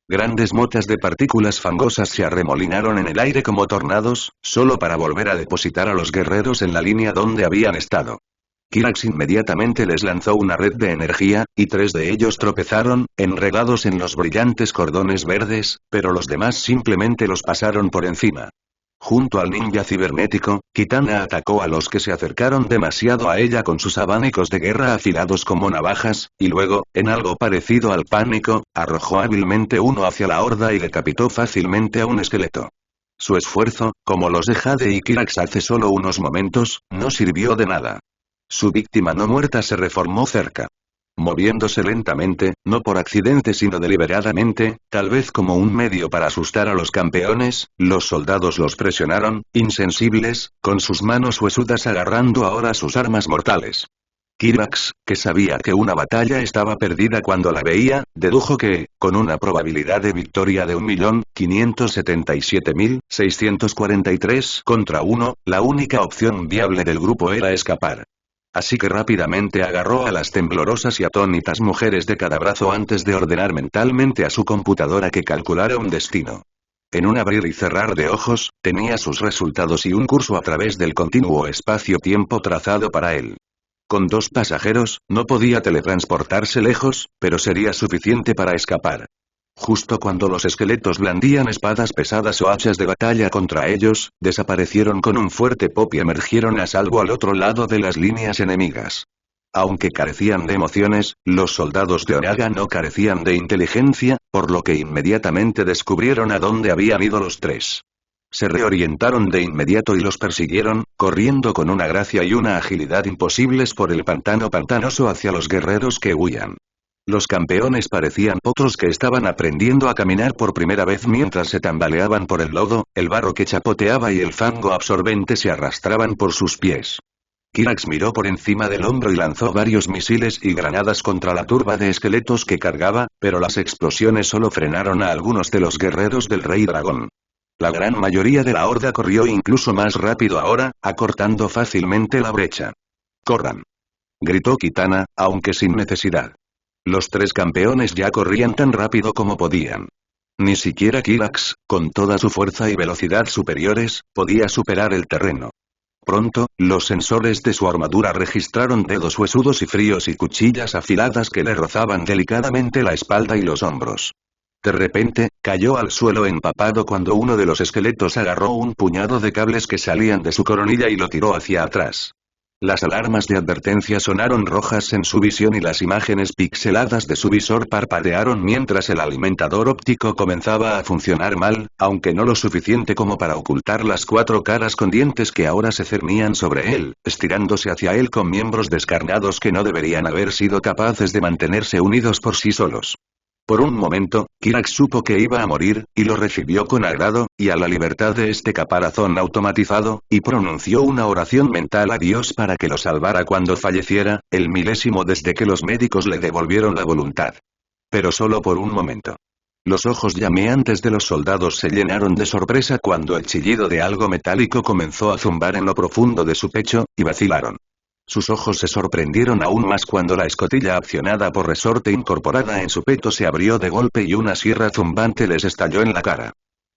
Grandes motas de partículas fangosas se arremolinaron en el aire como tornados, solo para volver a depositar a los guerreros en la línea donde habían estado. Kirax inmediatamente les lanzó una red de energía, y 3 de ellos tropezaron, enredados en los brillantes cordones verdes, pero los demás simplemente los pasaron por encima. Junto al ninja cibernético, Kitana atacó a los que se acercaron demasiado a ella con sus abanicos de guerra afilados como navajas, y luego, en algo parecido al pánico, arrojó hábilmente uno hacia la horda y decapitó fácilmente a un esqueleto. Su esfuerzo, como los de Jade y Kirax hace solo unos momentos, no sirvió de nada. Su víctima no muerta se reformó cerca. Moviéndose lentamente, no por accidente sino deliberadamente, tal vez como un medio para asustar a los campeones, los soldados los presionaron, insensibles, con sus manos huesudas agarrando ahora sus armas mortales. Kirax, que sabía que una batalla estaba perdida cuando la veía, dedujo que, con una probabilidad de victoria de 1.577.643 contra 1, la única opción viable del grupo era escapar. Así que rápidamente agarró a las temblorosas y atónitas mujeres de cada brazo antes de ordenar mentalmente a su computadora que calculara un destino. En un abrir y cerrar de ojos, tenía sus resultados y un curso a través del continuo espacio-tiempo trazado para él. Con 2 pasajeros, no podía teletransportarse lejos, pero sería suficiente para escapar. Justo cuando los esqueletos blandían espadas pesadas o hachas de batalla contra ellos, desaparecieron con un fuerte pop y emergieron a salvo al otro lado de las líneas enemigas. Aunque carecían de emociones, los soldados de Onaga no carecían de inteligencia, por lo que inmediatamente descubrieron a dónde habían ido los 3. Se reorientaron de inmediato y los persiguieron, corriendo con una gracia y una agilidad imposibles por el pantano pantanoso hacia los guerreros que huían. Los campeones parecían potros que estaban aprendiendo a caminar por primera vez mientras se tambaleaban por el lodo, el barro que chapoteaba y el fango absorbente se arrastraban por sus pies. Kirax miró por encima del hombro y lanzó varios misiles y granadas contra la turba de esqueletos que cargaba, pero las explosiones solo frenaron a algunos de los guerreros del Rey Dragón. La gran mayoría de la horda corrió incluso más rápido ahora, acortando fácilmente la brecha. ¡Corran!, gritó Kitana, aunque sin necesidad. Los 3 campeones ya corrían tan rápido como podían. Ni siquiera Kirax, con toda su fuerza y velocidad superiores, podía superar el terreno. Pronto, los sensores de su armadura registraron dedos huesudos y fríos y cuchillas afiladas que le rozaban delicadamente la espalda y los hombros. De repente, cayó al suelo empapado cuando uno de los esqueletos agarró un puñado de cables que salían de su coronilla y lo tiró hacia atrás. Las alarmas de advertencia sonaron rojas en su visión y las imágenes pixeladas de su visor parpadearon mientras el alimentador óptico comenzaba a funcionar mal, aunque no lo suficiente como para ocultar las 4 caras con dientes que ahora se cernían sobre él, estirándose hacia él con miembros descarnados que no deberían haber sido capaces de mantenerse unidos por sí solos. Por un momento, Kirax supo que iba a morir, y lo recibió con agrado, y a la libertad de este caparazón automatizado, y pronunció una oración mental a Dios para que lo salvara cuando falleciera, el milésimo desde que los médicos le devolvieron la voluntad. Pero solo por un momento. Los ojos llameantes de los soldados se llenaron de sorpresa cuando el chillido de algo metálico comenzó a zumbar en lo profundo de su pecho, y vacilaron. Sus ojos se sorprendieron aún más cuando la escotilla accionada por resorte incorporada en su pecho se abrió de golpe y una sierra zumbante les estalló en la cara.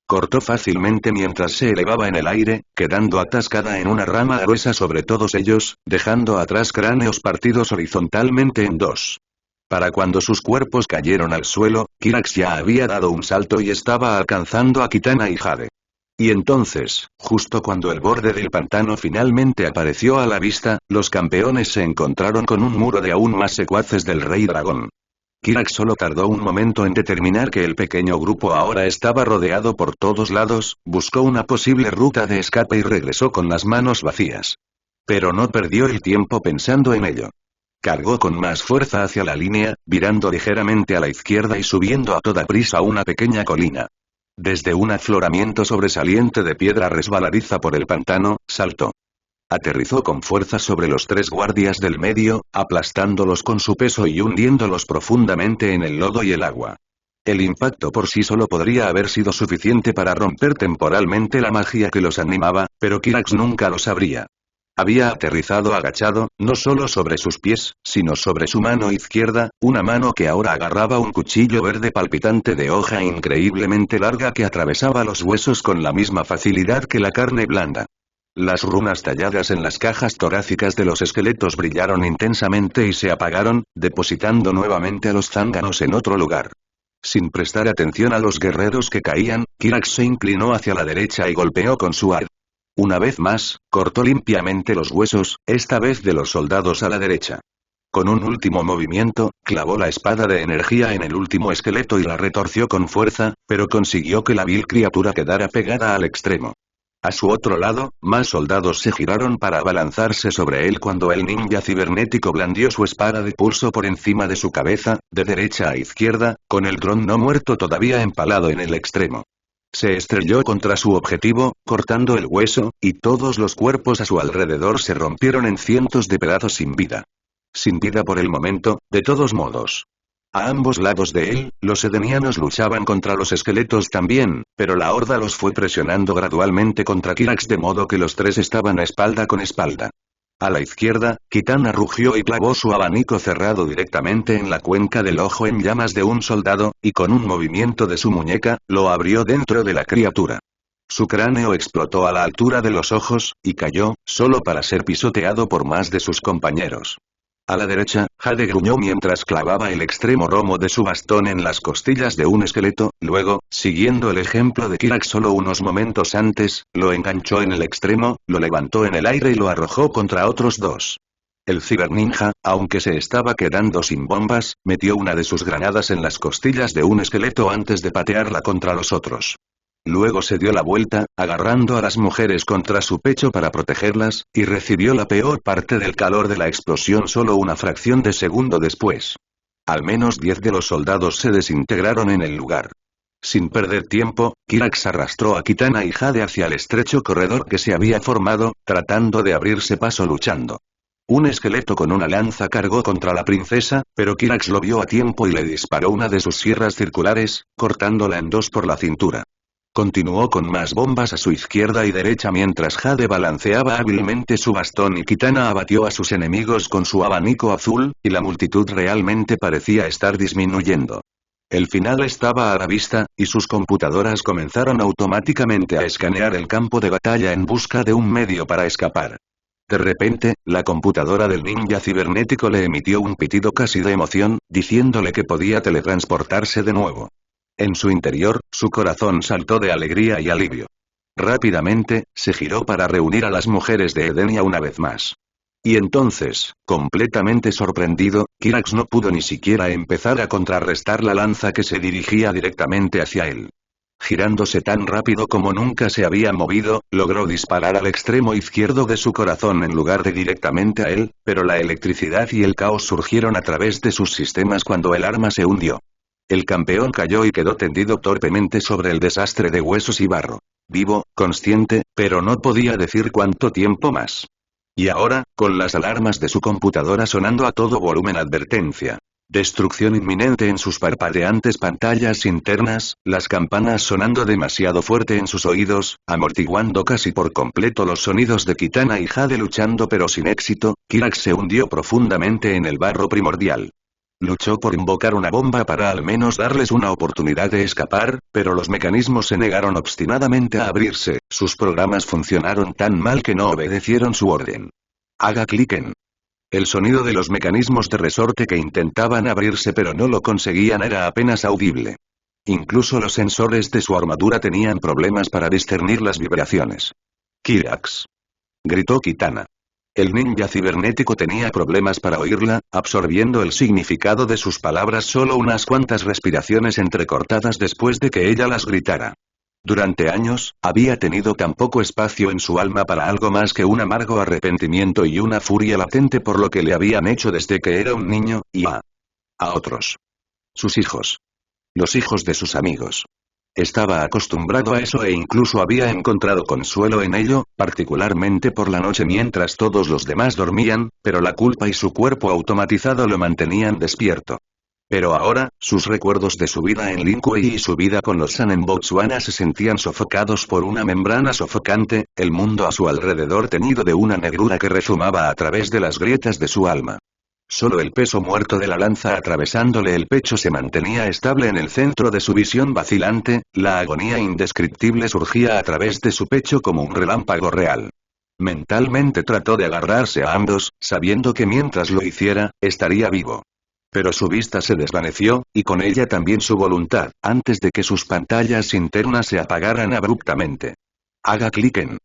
Cortó fácilmente mientras se elevaba en el aire, quedando atascada en una rama gruesa sobre todos ellos, dejando atrás cráneos partidos horizontalmente en dos. Para cuando sus cuerpos cayeron al suelo, Kirax ya había dado un salto y estaba alcanzando a Kitana y Jade. Y entonces, justo cuando el borde del pantano finalmente apareció a la vista, los campeones se encontraron con un muro de aún más secuaces del Rey Dragón. Kirax solo tardó un momento en determinar que el pequeño grupo ahora estaba rodeado por todos lados, buscó una posible ruta de escape y regresó con las manos vacías. Pero no perdió el tiempo pensando en ello. Cargó con más fuerza hacia la línea, virando ligeramente a la izquierda y subiendo a toda prisa una pequeña colina. Desde un afloramiento sobresaliente de piedra resbaladiza por el pantano, saltó. Aterrizó con fuerza sobre los tres guardias del medio, aplastándolos con su peso y hundiéndolos profundamente en el lodo y el agua. El impacto por sí solo podría haber sido suficiente para romper temporalmente la magia que los animaba, pero Kirax nunca lo sabría. Había aterrizado agachado, no solo sobre sus pies, sino sobre su mano izquierda, una mano que ahora agarraba un cuchillo verde palpitante de hoja increíblemente larga que atravesaba los huesos con la misma facilidad que la carne blanda. Las runas talladas en las cajas torácicas de los esqueletos brillaron intensamente y se apagaron, depositando nuevamente a los zánganos en otro lugar. Sin prestar atención a los guerreros que caían, Kirax se inclinó hacia la derecha y golpeó con su arma. Una vez más, cortó limpiamente los huesos, esta vez de los soldados a la derecha. Con un último movimiento, clavó la espada de energía en el último esqueleto y la retorció con fuerza, pero consiguió que la vil criatura quedara pegada al extremo. A su otro lado, más soldados se giraron para abalanzarse sobre él cuando el ninja cibernético blandió su espada de pulso por encima de su cabeza, de derecha a izquierda, con el dron no muerto todavía empalado en el extremo. Se estrelló contra su objetivo, cortando el hueso, y todos los cuerpos a su alrededor se rompieron en cientos de pedazos sin vida. Sin vida por el momento, de todos modos. A ambos lados de él, los edenianos luchaban contra los esqueletos también, pero la horda los fue presionando gradualmente contra Kirax de modo que los tres estaban espalda con espalda. A la izquierda, Kitana rugió y clavó su abanico cerrado directamente en la cuenca del ojo en llamas de un soldado, y con un movimiento de su muñeca, lo abrió dentro de la criatura. Su cráneo explotó a la altura de los ojos, y cayó, solo para ser pisoteado por más de sus compañeros. A la derecha, Jade gruñó mientras clavaba el extremo romo de su bastón en las costillas de un esqueleto, luego, siguiendo el ejemplo de Kirax solo unos momentos antes, lo enganchó en el extremo, lo levantó en el aire y lo arrojó contra otros dos. El ciberninja, aunque se estaba quedando sin bombas, metió una de sus granadas en las costillas de un esqueleto antes de patearla contra los otros. Luego se dio la vuelta, agarrando a las mujeres contra su pecho para protegerlas, y recibió la peor parte del calor de la explosión solo una fracción de segundo después. Al menos 10 de los soldados se desintegraron en el lugar. Sin perder tiempo, Kirax arrastró a Kitana y Jade hacia el estrecho corredor que se había formado, tratando de abrirse paso luchando. Un esqueleto con una lanza cargó contra la princesa, pero Kirax lo vio a tiempo y le disparó una de sus sierras circulares, cortándola en dos por la cintura. Continuó con más bombas a su izquierda y derecha mientras Jade balanceaba hábilmente su bastón y Kitana abatió a sus enemigos con su abanico azul, y la multitud realmente parecía estar disminuyendo. El final estaba a la vista, y sus computadoras comenzaron automáticamente a escanear el campo de batalla en busca de un medio para escapar. De repente, la computadora del ninja cibernético le emitió un pitido casi de emoción, diciéndole que podía teletransportarse de nuevo. En su interior, su corazón saltó de alegría y alivio. Rápidamente, se giró para reunir a las mujeres de Edenia una vez más. Y entonces, completamente sorprendido, Kirax no pudo ni siquiera empezar a contrarrestar la lanza que se dirigía directamente hacia él. Girándose tan rápido como nunca se había movido, logró disparar al extremo izquierdo de su corazón en lugar de directamente a él, pero la electricidad y el caos surgieron a través de sus sistemas cuando el arma se hundió. El campeón cayó y quedó tendido torpemente sobre el desastre de huesos y barro. Vivo, consciente, pero no podía decir cuánto tiempo más. Y ahora, con las alarmas de su computadora sonando a todo volumen, advertencia. Destrucción inminente en sus parpadeantes pantallas internas, las campanas sonando demasiado fuerte en sus oídos, amortiguando casi por completo los sonidos de Kitana y Jade luchando pero sin éxito, Kirak se hundió profundamente en el barro primordial. Luchó por invocar una bomba para al menos darles una oportunidad de escapar, pero los mecanismos se negaron obstinadamente a abrirse, sus programas funcionaron tan mal que no obedecieron su orden. Haga clic en. El sonido de los mecanismos de resorte que intentaban abrirse pero no lo conseguían era apenas audible. Incluso los sensores de su armadura tenían problemas para discernir las vibraciones. Kirax. Gritó Kitana. El ninja cibernético tenía problemas para oírla, absorbiendo el significado de sus palabras solo unas cuantas respiraciones entrecortadas después de que ella las gritara. Durante años, había tenido tan poco espacio en su alma para algo más que un amargo arrepentimiento y una furia latente por lo que le habían hecho desde que era un niño, y a otros. Sus hijos. Los hijos de sus amigos. Estaba acostumbrado a eso e incluso había encontrado consuelo en ello, particularmente por la noche mientras todos los demás dormían, pero la culpa y su cuerpo automatizado lo mantenían despierto. Pero ahora, sus recuerdos de su vida en Linkway y su vida con los San en Botswana se sentían sofocados por una membrana sofocante, el mundo a su alrededor teñido de una negrura que rezumaba a través de las grietas de su alma. Solo el peso muerto de la lanza atravesándole el pecho se mantenía estable en el centro de su visión vacilante, la agonía indescriptible surgía a través de su pecho como un relámpago real. Mentalmente trató de agarrarse a ambos, sabiendo que mientras lo hiciera, estaría vivo. Pero su vista se desvaneció, y con ella también su voluntad, antes de que sus pantallas internas se apagaran abruptamente. Haga clic en.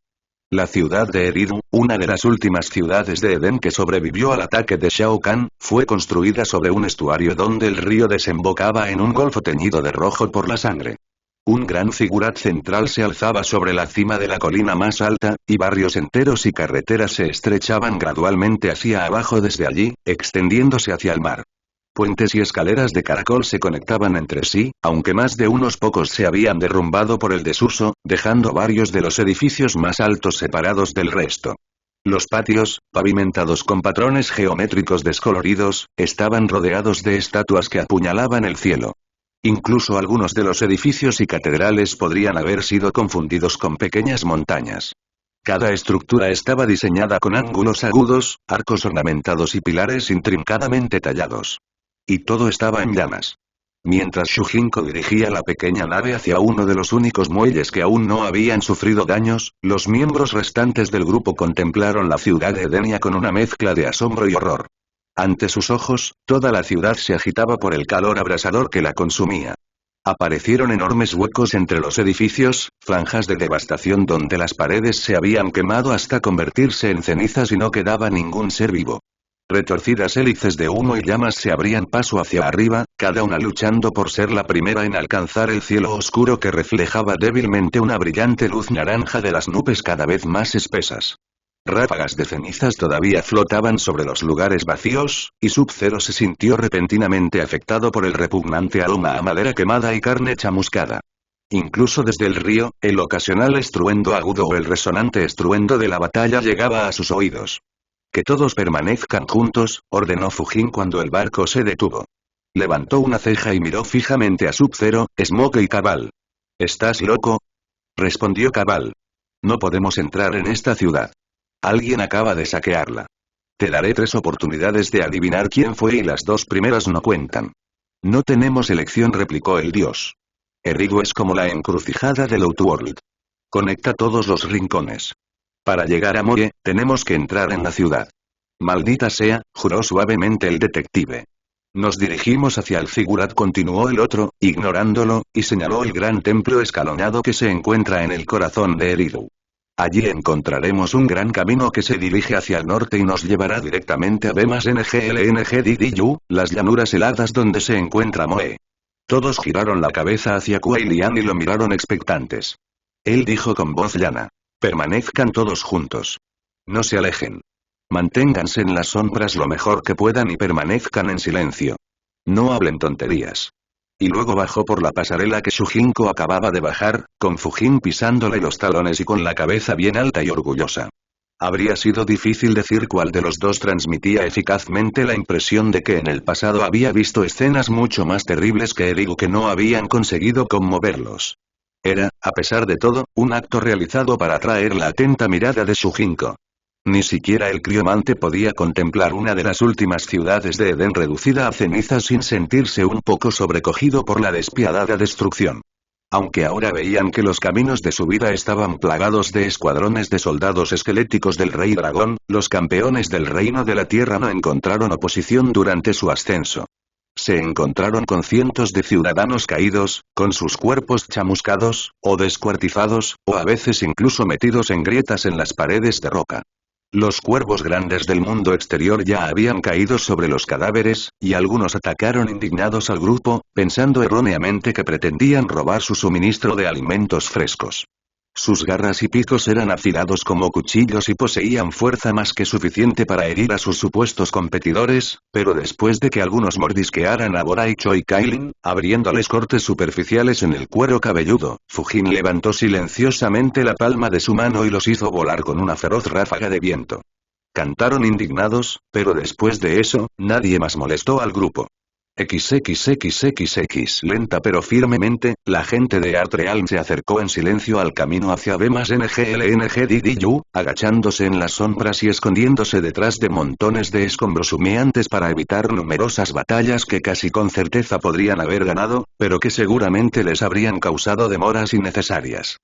La ciudad de Eridu, una de las últimas ciudades de Edén que sobrevivió al ataque de Shao Kahn, fue construida sobre un estuario donde el río desembocaba en un golfo teñido de rojo por la sangre. Un gran figurat central se alzaba sobre la cima de la colina más alta, y barrios enteros y carreteras se estrechaban gradualmente hacia abajo desde allí, extendiéndose hacia el mar. Puentes y escaleras de caracol se conectaban entre sí, aunque más de unos pocos se habían derrumbado por el desuso, dejando varios de los edificios más altos separados del resto. Los patios, pavimentados con patrones geométricos descoloridos, estaban rodeados de estatuas que apuñalaban el cielo. Incluso algunos de los edificios y catedrales podrían haber sido confundidos con pequeñas montañas. Cada estructura estaba diseñada con ángulos agudos, arcos ornamentados y pilares intrincadamente tallados. Y todo estaba en llamas. Mientras Shujinko dirigía la pequeña nave hacia uno de los únicos muelles que aún no habían sufrido daños, los miembros restantes del grupo contemplaron la ciudad de Edenia con una mezcla de asombro y horror. Ante sus ojos, toda la ciudad se agitaba por el calor abrasador que la consumía. Aparecieron enormes huecos entre los edificios, franjas de devastación donde las paredes se habían quemado hasta convertirse en cenizas y no quedaba ningún ser vivo. Retorcidas hélices de humo y llamas se abrían paso hacia arriba, cada una luchando por ser la primera en alcanzar el cielo oscuro que reflejaba débilmente una brillante luz naranja de las nubes cada vez más espesas. Ráfagas de cenizas todavía flotaban sobre los lugares vacíos, y Sub-Zero se sintió repentinamente afectado por el repugnante aroma a madera quemada y carne chamuscada. Incluso desde el río, el ocasional estruendo agudo o el resonante estruendo de la batalla llegaba a sus oídos. Que todos permanezcan juntos, ordenó Fujin cuando el barco se detuvo. Levantó una ceja y miró fijamente a Sub-Zero, Smoke y Cabal. ¿Estás loco?, respondió Cabal. No podemos entrar en esta ciudad. Alguien acaba de saquearla. Te daré 3 oportunidades de adivinar quién fue y las 2 primeras no cuentan. No tenemos elección, replicó el dios. Eridu es como la encrucijada del Outworld. Conecta todos los rincones. Para llegar a Moe, tenemos que entrar en la ciudad. Maldita sea, juró suavemente el detective. Nos dirigimos hacia el Zigurat, continuó el otro, ignorándolo, y señaló el gran templo escalonado que se encuentra en el corazón de Eridu. Allí encontraremos un gran camino que se dirige hacia el norte y nos llevará directamente a Bemas NGLNGDDU, las llanuras heladas donde se encuentra Moe. Todos giraron la cabeza hacia Kuei Lian y lo miraron expectantes. Él dijo con voz llana. Permanezcan todos juntos. No se alejen. Manténganse en las sombras lo mejor que puedan y permanezcan en silencio. No hablen tonterías. Y luego bajó por la pasarela que Shujinko acababa de bajar, con Fujin pisándole los talones y con la cabeza bien alta y orgullosa. Habría sido difícil decir cuál de los dos transmitía eficazmente la impresión de que en el pasado había visto escenas mucho más terribles que Erigu que no habían conseguido conmoverlos. Era, a pesar de todo, un acto realizado para atraer la atenta mirada de Shujinko. Ni siquiera el criomante podía contemplar una de las últimas ciudades de Edén reducida a cenizas sin sentirse un poco sobrecogido por la despiadada destrucción. Aunque ahora veían que los caminos de subida estaban plagados de escuadrones de soldados esqueléticos del Rey Dragón, los campeones del Reino de la Tierra no encontraron oposición durante su ascenso. Se encontraron con cientos de ciudadanos caídos, con sus cuerpos chamuscados, o descuartizados, o a veces incluso metidos en grietas en las paredes de roca. Los cuervos grandes del mundo exterior ya habían caído sobre los cadáveres, y algunos atacaron indignados al grupo, pensando erróneamente que pretendían robar su suministro de alimentos frescos. Sus garras y picos eran afilados como cuchillos y poseían fuerza más que suficiente para herir a sus supuestos competidores, pero después de que algunos mordisquearan a Bora y Choi Kailin, abriéndoles cortes superficiales en el cuero cabelludo, Fujin levantó silenciosamente la palma de su mano y los hizo volar con una feroz ráfaga de viento. Cantaron indignados, pero después de eso, nadie más molestó al grupo. XXXXX. Lenta pero firmemente, la gente de Artrealm se acercó en silencio al camino hacia B+NGLNGDDU, agachándose en las sombras y escondiéndose detrás de montones de escombros humeantes para evitar numerosas batallas que casi con certeza podrían haber ganado, pero que seguramente les habrían causado demoras innecesarias.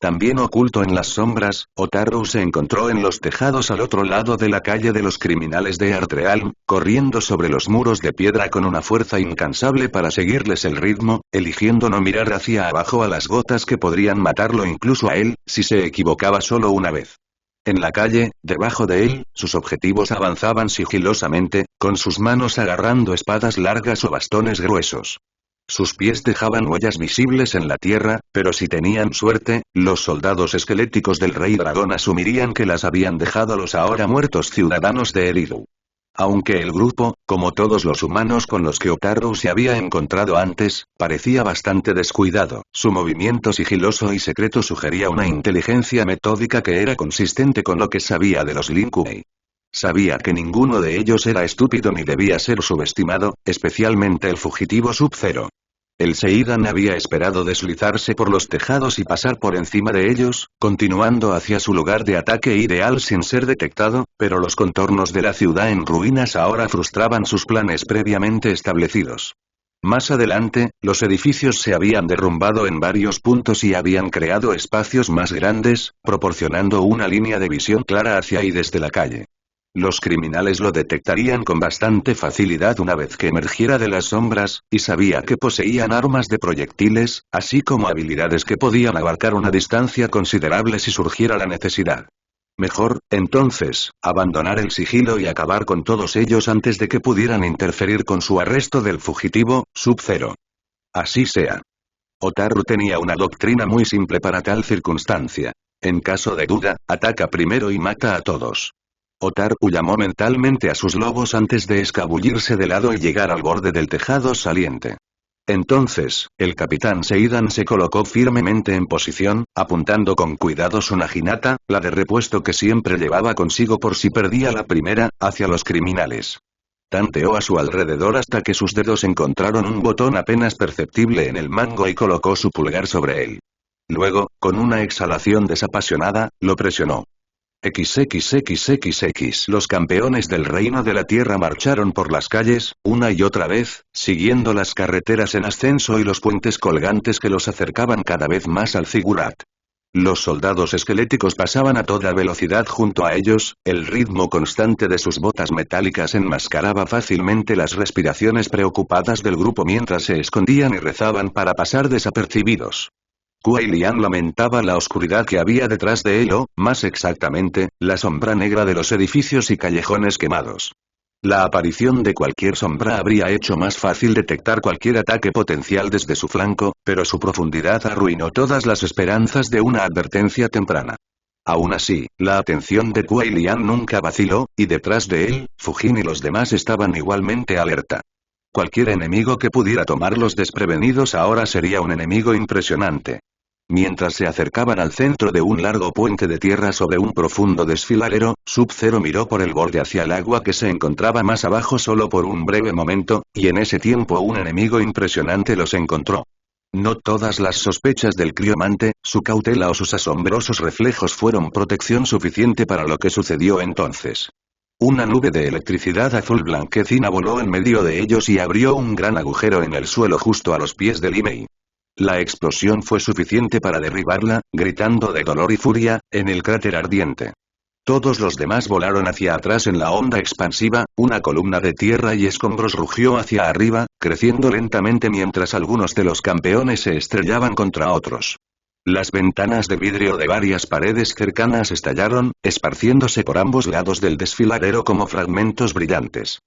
También oculto en las sombras, Otaru se encontró en los tejados al otro lado de la calle de los criminales de Artrealm, corriendo sobre los muros de piedra con una fuerza incansable para seguirles el ritmo, eligiendo no mirar hacia abajo a las gotas que podrían matarlo incluso a él, si se equivocaba solo una vez. En la calle, debajo de él, sus objetivos avanzaban sigilosamente, con sus manos agarrando espadas largas o bastones gruesos. Sus pies dejaban huellas visibles en la tierra, pero si tenían suerte, los soldados esqueléticos del Rey Dragón asumirían que las habían dejado los ahora muertos ciudadanos de Eridu. Aunque el grupo, como todos los humanos con los que Otaru se había encontrado antes, parecía bastante descuidado, su movimiento sigiloso y secreto sugería una inteligencia metódica que era consistente con lo que sabía de los Lin-Kuei. Sabía que ninguno de ellos era estúpido ni debía ser subestimado, especialmente el fugitivo Sub-Zero. El Seidan había esperado deslizarse por los tejados y pasar por encima de ellos, continuando hacia su lugar de ataque ideal sin ser detectado, pero los contornos de la ciudad en ruinas ahora frustraban sus planes previamente establecidos. Más adelante, los edificios se habían derrumbado en varios puntos y habían creado espacios más grandes, proporcionando una línea de visión clara hacia y desde la calle. Los criminales lo detectarían con bastante facilidad una vez que emergiera de las sombras, y sabía que poseían armas de proyectiles, así como habilidades que podían abarcar una distancia considerable si surgiera la necesidad. Mejor, entonces, abandonar el sigilo y acabar con todos ellos antes de que pudieran interferir con su arresto del fugitivo, Sub-Zero. Así sea. Otaru tenía una doctrina muy simple para tal circunstancia. En caso de duda, ataca primero y mata a todos. Otaru llamó mentalmente a sus lobos antes de escabullirse de lado y llegar al borde del tejado saliente. Entonces, el capitán Seidan se colocó firmemente en posición, apuntando con cuidado su naginata, la de repuesto que siempre llevaba consigo por si perdía la primera, hacia los criminales. Tanteó a su alrededor hasta que sus dedos encontraron un botón apenas perceptible en el mango y colocó su pulgar sobre él. Luego, con una exhalación desapasionada, lo presionó. XXXXX. Los campeones del Reino de la Tierra marcharon por las calles, una y otra vez, siguiendo las carreteras en ascenso y los puentes colgantes que los acercaban cada vez más al Zigurat. Los soldados esqueléticos pasaban a toda velocidad junto a ellos, el ritmo constante de sus botas metálicas enmascaraba fácilmente las respiraciones preocupadas del grupo mientras se escondían y rezaban para pasar desapercibidos. Kuei Lian lamentaba la oscuridad que había detrás de él o, más exactamente, la sombra negra de los edificios y callejones quemados. La aparición de cualquier sombra habría hecho más fácil detectar cualquier ataque potencial desde su flanco, pero su profundidad arruinó todas las esperanzas de una advertencia temprana. Aún así, la atención de Kuei Lian nunca vaciló, y detrás de él, Fujin y los demás estaban igualmente alerta. Cualquier enemigo que pudiera tomarlos desprevenidos ahora sería un enemigo impresionante. Mientras se acercaban al centro de un largo puente de tierra sobre un profundo desfiladero, Sub-Zero miró por el borde hacia el agua que se encontraba más abajo solo por un breve momento, y en ese tiempo un enemigo impresionante los encontró. No todas las sospechas del criomante, su cautela o sus asombrosos reflejos fueron protección suficiente para lo que sucedió entonces. Una nube de electricidad azul blanquecina voló en medio de ellos y abrió un gran agujero en el suelo justo a los pies de Limei. La explosión fue suficiente para derribarla, gritando de dolor y furia, en el cráter ardiente. Todos los demás volaron hacia atrás en la onda expansiva, una columna de tierra y escombros rugió hacia arriba, creciendo lentamente mientras algunos de los campeones se estrellaban contra otros. Las ventanas de vidrio de varias paredes cercanas estallaron, esparciéndose por ambos lados del desfiladero como fragmentos brillantes.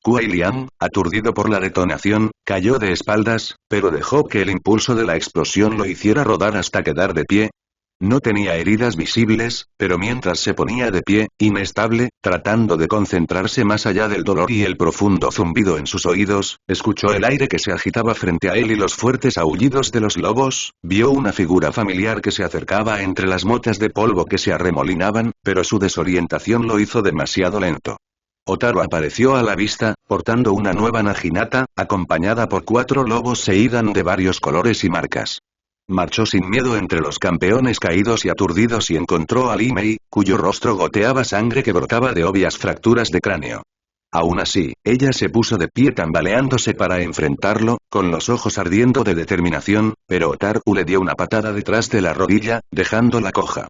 Kuei Liang, aturdido por la detonación, cayó de espaldas, pero dejó que el impulso de la explosión lo hiciera rodar hasta quedar de pie. No tenía heridas visibles, pero mientras se ponía de pie, inestable, tratando de concentrarse más allá del dolor y el profundo zumbido en sus oídos, escuchó el aire que se agitaba frente a él y los fuertes aullidos de los lobos, vio una figura familiar que se acercaba entre las motas de polvo que se arremolinaban, pero su desorientación lo hizo demasiado lento. Otaru apareció a la vista, portando una nueva naginata, acompañada por 4 lobos seidan de varios colores y marcas. Marchó sin miedo entre los campeones caídos y aturdidos y encontró a Limei, cuyo rostro goteaba sangre que brotaba de obvias fracturas de cráneo. Aún así, ella se puso de pie tambaleándose para enfrentarlo, con los ojos ardiendo de determinación, pero Otaru le dio una patada detrás de la rodilla, dejándola coja.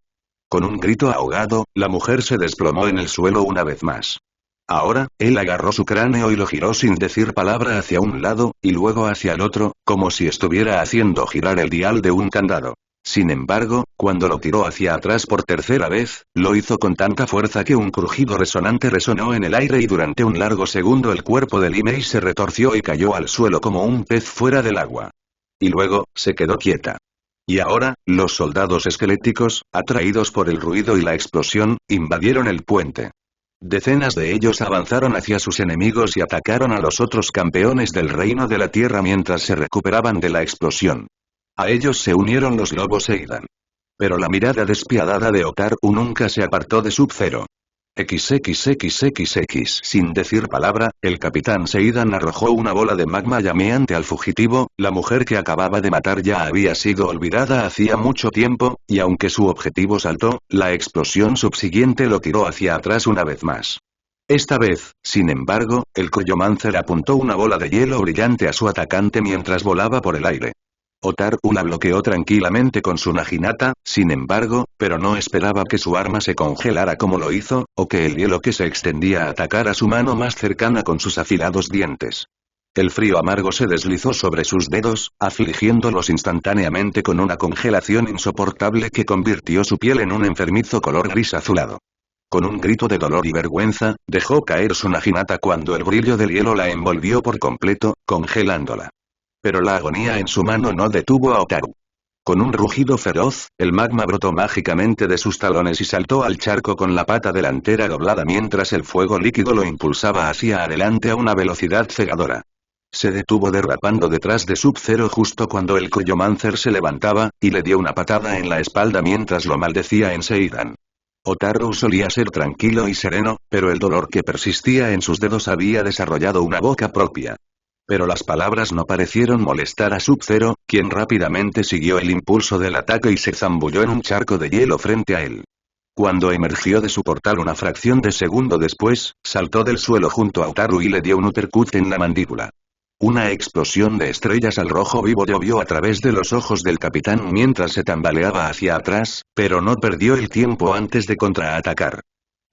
Con un grito ahogado, la mujer se desplomó en el suelo una vez más. Ahora, él agarró su cráneo y lo giró sin decir palabra hacia un lado, y luego hacia el otro, como si estuviera haciendo girar el dial de un candado. Sin embargo, cuando lo tiró hacia atrás por tercera vez, lo hizo con tanta fuerza que un crujido resonante resonó en el aire y durante un largo segundo el cuerpo de Limei se retorció y cayó al suelo como un pez fuera del agua. Y luego, se quedó quieta. Y ahora, los soldados esqueléticos, atraídos por el ruido y la explosión, invadieron el puente. Decenas de ellos avanzaron hacia sus enemigos y atacaron a los otros campeones del Reino de la Tierra mientras se recuperaban de la explosión. A ellos se unieron los lobos Seidan. Pero la mirada despiadada de Otaru nunca se apartó de Sub-Zero. XXXXX. Sin decir palabra, el capitán Seidan arrojó una bola de magma llameante al fugitivo, la mujer que acababa de matar ya había sido olvidada hacía mucho tiempo, y aunque su objetivo saltó, la explosión subsiguiente lo tiró hacia atrás una vez más. Esta vez, sin embargo, el Cryomancer apuntó una bola de hielo brillante a su atacante mientras volaba por el aire. Otaru la bloqueó tranquilamente con su naginata, sin embargo, pero no esperaba que su arma se congelara como lo hizo, o que el hielo que se extendía atacara su mano más cercana con sus afilados dientes. El frío amargo se deslizó sobre sus dedos, afligiéndolos instantáneamente con una congelación insoportable que convirtió su piel en un enfermizo color gris azulado. Con un grito de dolor y vergüenza, dejó caer su naginata cuando el brillo del hielo la envolvió por completo, congelándola. Pero la agonía en su mano no detuvo a Otaru. Con un rugido feroz, el magma brotó mágicamente de sus talones y saltó al charco con la pata delantera doblada mientras el fuego líquido lo impulsaba hacia adelante a una velocidad cegadora. Se detuvo derrapando detrás de Sub-Zero justo cuando el Cryomancer se levantaba, y le dio una patada en la espalda mientras lo maldecía en Seidan. Otaru solía ser tranquilo y sereno, pero el dolor que persistía en sus dedos había desarrollado una boca propia. Pero las palabras no parecieron molestar a Sub-Zero, quien rápidamente siguió el impulso del ataque y se zambulló en un charco de hielo frente a él. Cuando emergió de su portal una fracción de segundo después, saltó del suelo junto a Otaru y le dio un uppercut en la mandíbula. Una explosión de estrellas al rojo vivo llovió a través de los ojos del capitán mientras se tambaleaba hacia atrás, pero no perdió el tiempo antes de contraatacar.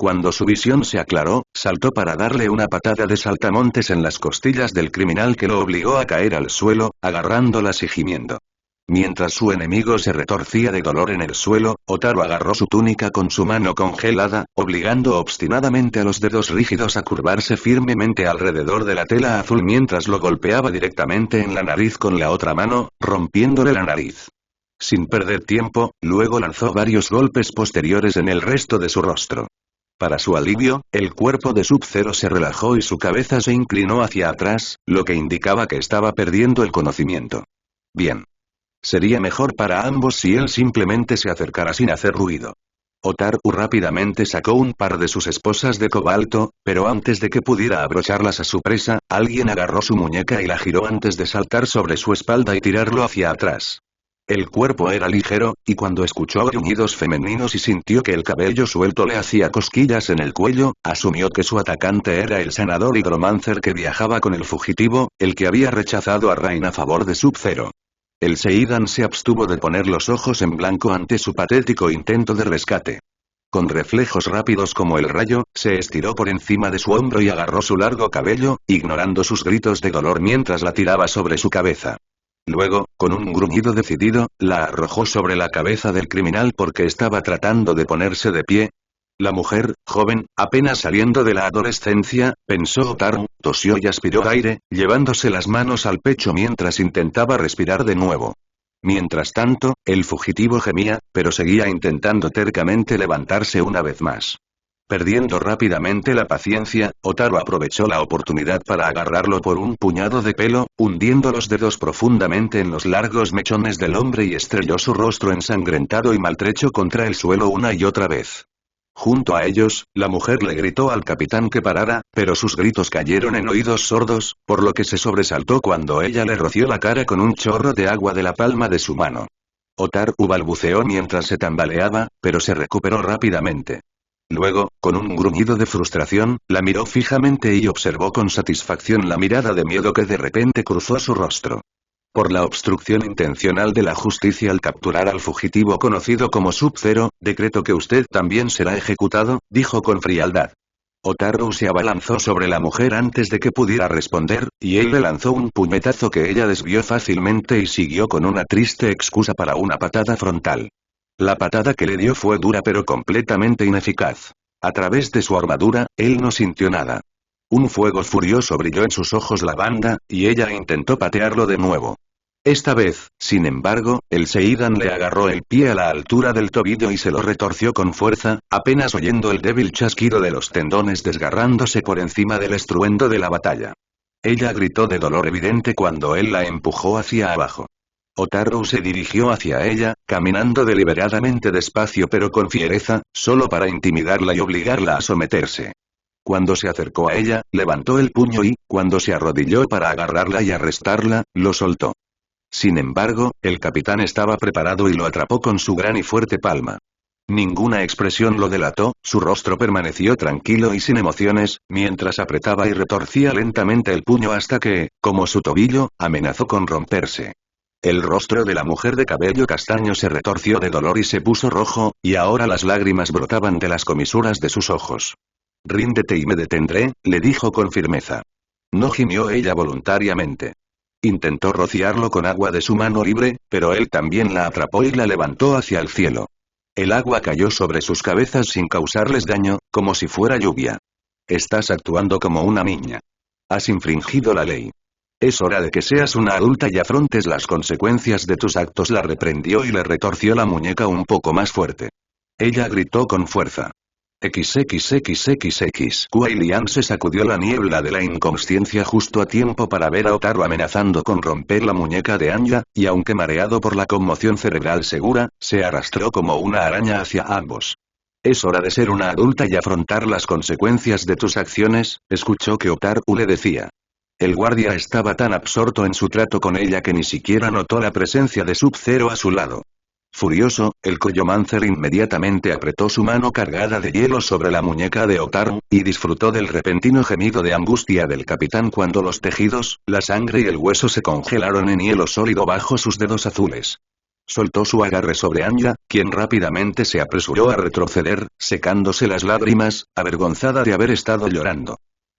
Cuando su visión se aclaró, saltó para darle una patada de saltamontes en las costillas del criminal que lo obligó a caer al suelo, agarrándolas y gimiendo. Mientras su enemigo se retorcía de dolor en el suelo, Otaru agarró su túnica con su mano congelada, obligando obstinadamente a los dedos rígidos a curvarse firmemente alrededor de la tela azul mientras lo golpeaba directamente en la nariz con la otra mano, rompiéndole la nariz. Sin perder tiempo, luego lanzó varios golpes posteriores en el resto de su rostro. Para su alivio, el cuerpo de Sub-Zero se relajó y su cabeza se inclinó hacia atrás, lo que indicaba que estaba perdiendo el conocimiento. Bien. Sería mejor para ambos si él simplemente se acercara sin hacer ruido. Otaru rápidamente sacó un par de sus esposas de cobalto, pero antes de que pudiera abrocharlas a su presa, alguien agarró su muñeca y la giró antes de saltar sobre su espalda y tirarlo hacia atrás. El cuerpo era ligero, y cuando escuchó gruñidos femeninos y sintió que el cabello suelto le hacía cosquillas en el cuello, asumió que su atacante era el sanador Hygromancer que viajaba con el fugitivo, el que había rechazado a Rain a favor de Sub-Zero. El Seidan se abstuvo de poner los ojos en blanco ante su patético intento de rescate. Con reflejos rápidos como el rayo, se estiró por encima de su hombro y agarró su largo cabello, ignorando sus gritos de dolor mientras la tiraba sobre su cabeza. Luego, con un gruñido decidido, la arrojó sobre la cabeza del criminal porque estaba tratando de ponerse de pie. La mujer, joven, apenas saliendo de la adolescencia, pensó Otaru, tosió y aspiró aire, llevándose las manos al pecho mientras intentaba respirar de nuevo. Mientras tanto, el fugitivo gemía, pero seguía intentando tercamente levantarse una vez más. Perdiendo rápidamente la paciencia, Otaru aprovechó la oportunidad para agarrarlo por un puñado de pelo, hundiendo los dedos profundamente en los largos mechones del hombre y estrelló su rostro ensangrentado y maltrecho contra el suelo una y otra vez. Junto a ellos, la mujer le gritó al capitán que parara, pero sus gritos cayeron en oídos sordos, por lo que se sobresaltó cuando ella le roció la cara con un chorro de agua de la palma de su mano. Otaru balbuceó mientras se tambaleaba, pero se recuperó rápidamente. Luego, con un gruñido de frustración, la miró fijamente y observó con satisfacción la mirada de miedo que de repente cruzó su rostro. Por la obstrucción intencional de la justicia al capturar al fugitivo conocido como Sub-Zero, decreto que usted también será ejecutado, dijo con frialdad. Otaru se abalanzó sobre la mujer antes de que pudiera responder, y él le lanzó un puñetazo que ella desvió fácilmente y siguió con una triste excusa para una patada frontal. La patada que le dio fue dura pero completamente ineficaz. A través de su armadura, él no sintió nada. Un fuego furioso brilló en sus ojos lavanda, y ella intentó patearlo de nuevo. Esta vez, sin embargo, el Seidan le agarró el pie a la altura del tobillo y se lo retorció con fuerza, apenas oyendo el débil chasquido de los tendones desgarrándose por encima del estruendo de la batalla. Ella gritó de dolor evidente cuando él la empujó hacia abajo. Otaru se dirigió hacia ella, caminando deliberadamente despacio pero con fiereza, solo para intimidarla y obligarla a someterse. Cuando se acercó a ella, levantó el puño y, cuando se arrodilló para agarrarla y arrestarla, lo soltó. Sin embargo, el capitán estaba preparado y lo atrapó con su gran y fuerte palma. Ninguna expresión lo delató, su rostro permaneció tranquilo y sin emociones, mientras apretaba y retorcía lentamente el puño hasta que, como su tobillo, amenazó con romperse. El rostro de la mujer de cabello castaño se retorció de dolor y se puso rojo, y ahora las lágrimas brotaban de las comisuras de sus ojos. Ríndete y me detendré, le dijo con firmeza. No gimió ella voluntariamente. Intentó rociarlo con agua de su mano libre, pero él también la atrapó y la levantó hacia el cielo. El agua cayó sobre sus cabezas sin causarles daño, como si fuera lluvia. Estás actuando como una niña. Has infringido la ley. Es hora de que seas una adulta y afrontes las consecuencias de tus actos, la reprendió y le retorció la muñeca un poco más fuerte. Ella gritó con fuerza. XXXXX. Kuai Lian se sacudió la niebla de la inconsciencia justo a tiempo para ver a Otaru amenazando con romper la muñeca de Anya, y aunque mareado por la conmoción cerebral segura, se arrastró como una araña hacia ambos. Es hora de ser una adulta y afrontar las consecuencias de tus acciones, escuchó que Otaru le decía. El guardia estaba tan absorto en su trato con ella que ni siquiera notó la presencia de Sub-Zero a su lado. Furioso, el Cryomancer inmediatamente apretó su mano cargada de hielo sobre la muñeca de Otaru, y disfrutó del repentino gemido de angustia del capitán cuando los tejidos, la sangre y el hueso se congelaron en hielo sólido bajo sus dedos azules. Soltó su agarre sobre Anya, quien rápidamente se apresuró a retroceder, secándose las lágrimas, avergonzada de haber estado llorando.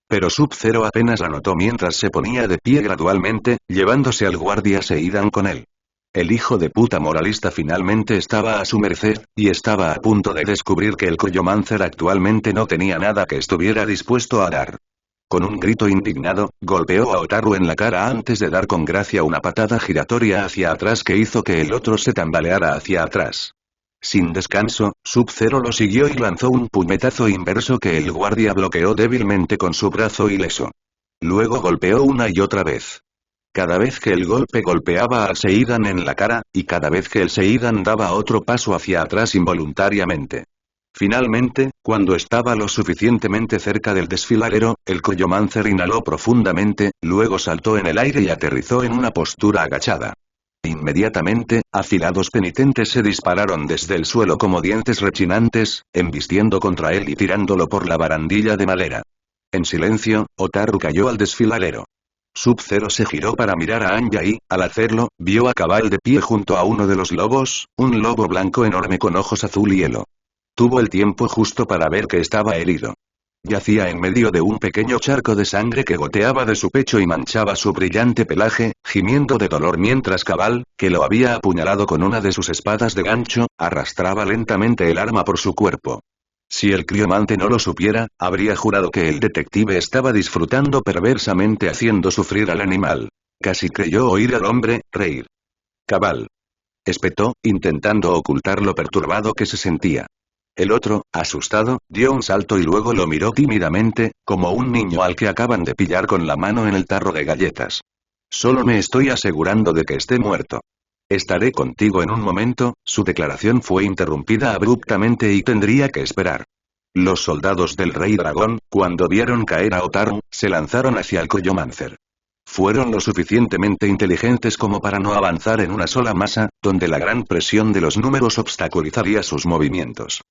Pero Sub-Zero apenas la notó mientras se ponía de pie gradualmente, llevándose al guardia Seidan con él. El hijo de puta moralista finalmente estaba a su merced, y estaba a punto de descubrir que el Cryomancer actualmente no tenía nada que estuviera dispuesto a dar. Con un grito indignado, golpeó a Otaru en la cara antes de dar con gracia una patada giratoria hacia atrás que hizo que el otro se tambaleara hacia atrás. Sin descanso, Sub-Zero lo siguió y lanzó un puñetazo inverso que el guardia bloqueó débilmente con su brazo ileso. Luego golpeó una y otra vez. Cada vez que el golpe golpeaba al Seidan en la cara, y cada vez que el Seidan daba otro paso hacia atrás involuntariamente. Finalmente, cuando estaba lo suficientemente cerca del desfiladero, el Cryomancer inhaló profundamente, luego saltó en el aire y aterrizó en una postura agachada. Inmediatamente, afilados penitentes se dispararon desde el suelo como dientes rechinantes, embistiendo contra él y tirándolo por la barandilla de madera. En silencio, Otaru cayó al desfiladero. Sub-Zero se giró para mirar a Anya y, al hacerlo, vio a Cabal de pie junto a uno de los lobos, un lobo blanco enorme con ojos azul hielo. Tuvo el tiempo justo para ver que estaba herido. Yacía en medio de un pequeño charco de sangre que goteaba de su pecho y manchaba su brillante pelaje, gimiendo de dolor mientras Cabal, que lo había apuñalado con una de sus espadas de gancho, arrastraba lentamente el arma por su cuerpo. Si el criomante no lo supiera, habría jurado que el detective estaba disfrutando perversamente haciendo sufrir al animal. Casi creyó oír al hombre reír. Cabal. Espetó, intentando ocultar lo perturbado que se sentía. El otro, asustado, dio un salto y luego lo miró tímidamente, como un niño al que acaban de pillar con la mano en el tarro de galletas. Solo me estoy asegurando de que esté muerto. Estaré contigo en un momento. Su declaración fue interrumpida abruptamente y tendría que esperar. Los soldados del Rey Dragón, cuando vieron caer a Otaru, se lanzaron hacia el Cryomancer. Fueron lo suficientemente inteligentes como para no avanzar en una sola masa, donde la gran presión de los números obstaculizaría sus movimientos.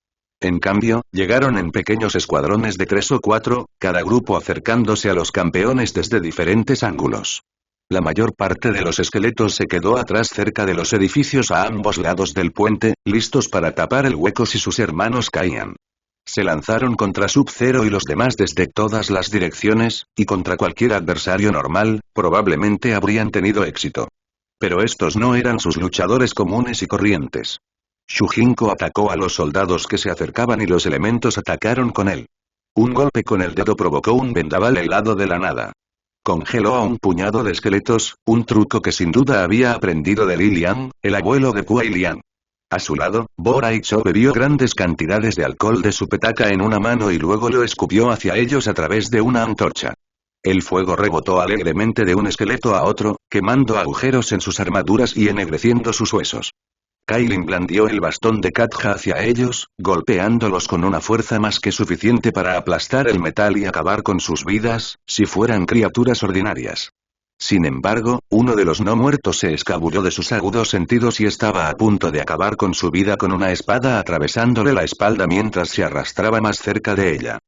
En cambio, llegaron en pequeños escuadrones de 3 o 4, cada grupo acercándose a los campeones desde diferentes ángulos. La mayor parte de los esqueletos se quedó atrás cerca de los edificios a ambos lados del puente, listos para tapar el hueco si sus hermanos caían. Se lanzaron contra Sub-Zero y los demás desde todas las direcciones, y contra cualquier adversario normal, probablemente habrían tenido éxito. Pero estos no eran sus luchadores comunes y corrientes. Shujinko atacó a los soldados que se acercaban y los elementos atacaron con él. Un golpe con el dedo provocó un vendaval helado de la nada. Congeló a un puñado de esqueletos, un truco que sin duda había aprendido de Lilian, el abuelo de Kuai Lian. A su lado, Boraicho bebió grandes cantidades de alcohol de su petaca en una mano y luego lo escupió hacia ellos a través de una antorcha. El fuego rebotó alegremente de un esqueleto a otro, quemando agujeros en sus armaduras y ennegreciendo sus huesos. Kailin blandió el bastón de Katja hacia ellos, golpeándolos con una fuerza más que suficiente para aplastar el metal y acabar con sus vidas, si fueran criaturas ordinarias. Sin embargo, uno de los no muertos se escabulló de sus agudos sentidos y estaba a punto de acabar con su vida con una espada atravesándole la espalda mientras se arrastraba más cerca de ella.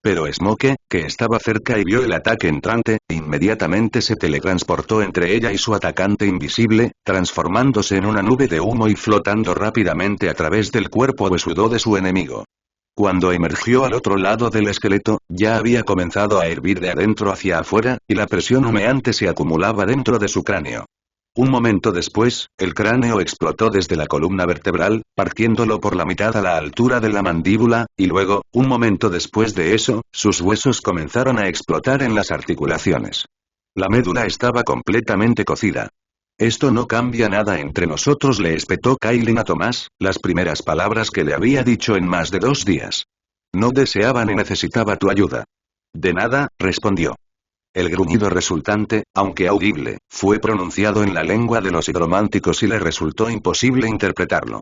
Pero Smoke, que estaba cerca y vio el ataque entrante, inmediatamente se teletransportó entre ella y su atacante invisible, transformándose en una nube de humo y flotando rápidamente a través del cuerpo huesudo de su enemigo. Cuando emergió al otro lado del esqueleto, ya había comenzado a hervir de adentro hacia afuera, y la presión humeante se acumulaba dentro de su cráneo. Un momento después, el cráneo explotó desde la columna vertebral, partiéndolo por la mitad a la altura de la mandíbula, y luego, un momento después de eso, sus huesos comenzaron a explotar en las articulaciones. La médula estaba completamente cocida. Esto no cambia nada entre nosotros, le espetó Kailin a Tomás, las primeras palabras que le había dicho en más de 2 días. No deseaba ni necesitaba tu ayuda. De nada, respondió. El gruñido resultante, aunque audible, fue pronunciado en la lengua de los hidrománticos y le resultó imposible interpretarlo.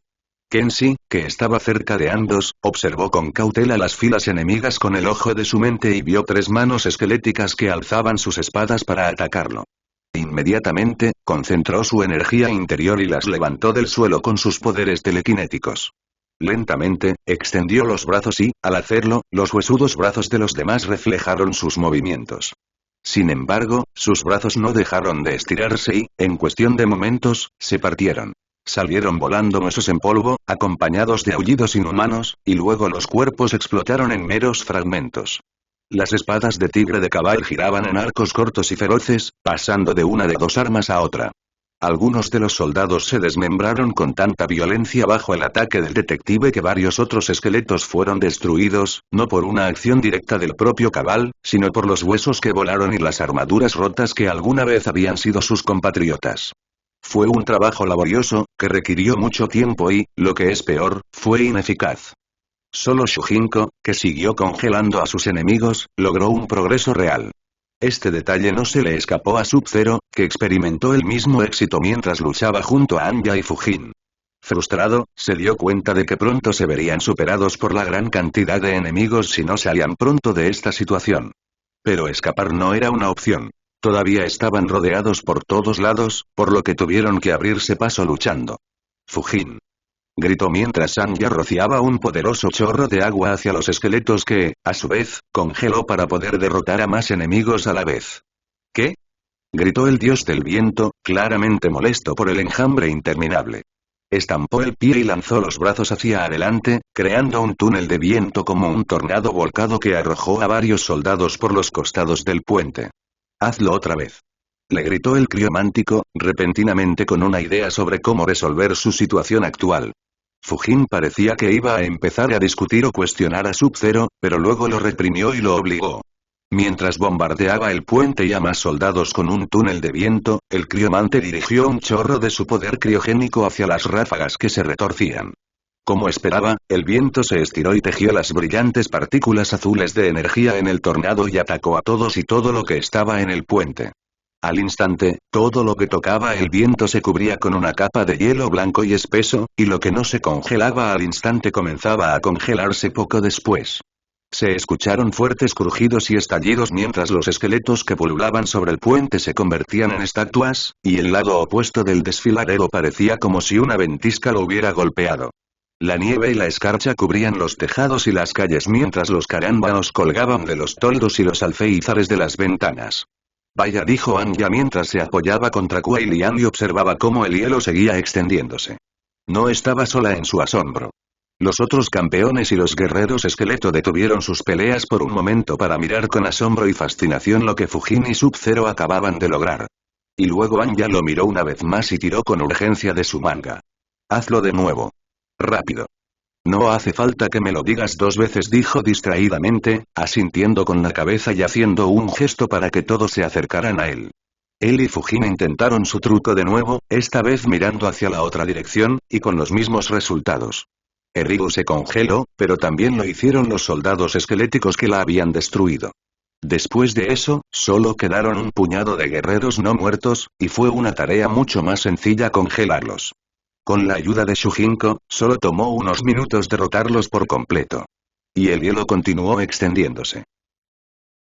Kenshi, que estaba cerca de ambos, observó con cautela las filas enemigas con el ojo de su mente y vio 3 manos esqueléticas que alzaban sus espadas para atacarlo. Inmediatamente, concentró su energía interior y las levantó del suelo con sus poderes telequinéticos. Lentamente, extendió los brazos y, al hacerlo, los huesudos brazos de los demás reflejaron sus movimientos. Sin embargo, sus brazos no dejaron de estirarse y, en cuestión de momentos, se partieron. Salieron volando huesos en polvo, acompañados de aullidos inhumanos, y luego los cuerpos explotaron en meros fragmentos. Las espadas de tigre de Cabal giraban en arcos cortos y feroces, pasando de una de 2 armas a otra. Algunos de los soldados se desmembraron con tanta violencia bajo el ataque del detective que varios otros esqueletos fueron destruidos, no por una acción directa del propio Cabal, sino por los huesos que volaron y las armaduras rotas que alguna vez habían sido sus compatriotas. Fue un trabajo laborioso, que requirió mucho tiempo y, lo que es peor, fue ineficaz. Solo Shujinko, que siguió congelando a sus enemigos, logró un progreso real. Este detalle no se le escapó a Sub-Zero, que experimentó el mismo éxito mientras luchaba junto a Anya y Fujin. Frustrado, se dio cuenta de que pronto se verían superados por la gran cantidad de enemigos si no salían pronto de esta situación. Pero escapar no era una opción. Todavía estaban rodeados por todos lados, por lo que tuvieron que abrirse paso luchando. Fujin. Gritó mientras Anya rociaba un poderoso chorro de agua hacia los esqueletos que, a su vez, congeló para poder derrotar a más enemigos a la vez. ¿Qué? Gritó el dios del viento, claramente molesto por el enjambre interminable. Estampó el pie y lanzó los brazos hacia adelante, creando un túnel de viento como un tornado volcado que arrojó a varios soldados por los costados del puente. Hazlo otra vez. Le gritó el criomántico, repentinamente con una idea sobre cómo resolver su situación actual. Fujin parecía que iba a empezar a discutir o cuestionar a Sub-Zero, pero luego lo reprimió y lo obligó. Mientras bombardeaba el puente y a más soldados con un túnel de viento, el criomante dirigió un chorro de su poder criogénico hacia las ráfagas que se retorcían. Como esperaba, el viento se estiró y tejió las brillantes partículas azules de energía en el tornado y atacó a todos y todo lo que estaba en el puente. Al instante, todo lo que tocaba el viento se cubría con una capa de hielo blanco y espeso, y lo que no se congelaba al instante comenzaba a congelarse poco después. Se escucharon fuertes crujidos y estallidos mientras los esqueletos que pululaban sobre el puente se convertían en estatuas, y el lado opuesto del desfiladero parecía como si una ventisca lo hubiera golpeado. La nieve y la escarcha cubrían los tejados y las calles mientras los carámbanos colgaban de los toldos y los alféizares de las ventanas. Vaya, dijo Anya mientras se apoyaba contra Kuei Lian y observaba cómo el hielo seguía extendiéndose. No estaba sola en su asombro. Los otros campeones y los guerreros esqueleto detuvieron sus peleas por un momento para mirar con asombro y fascinación lo que Fujin y Sub-Zero acababan de lograr. Y luego Anya lo miró una vez más y tiró con urgencia de su manga. Hazlo de nuevo. Rápido. No hace falta que me lo digas 2 veces, dijo distraídamente, asintiendo con la cabeza y haciendo un gesto para que todos se acercaran a él. Él y Fujin intentaron su truco de nuevo, esta vez mirando hacia la otra dirección, y con los mismos resultados. Erigu se congeló, pero también lo hicieron los soldados esqueléticos que la habían destruido. Después de eso, solo quedaron un puñado de guerreros no muertos, y fue una tarea mucho más sencilla congelarlos. Con la ayuda de Shujinko, solo tomó unos minutos derrotarlos por completo. Y el hielo continuó extendiéndose.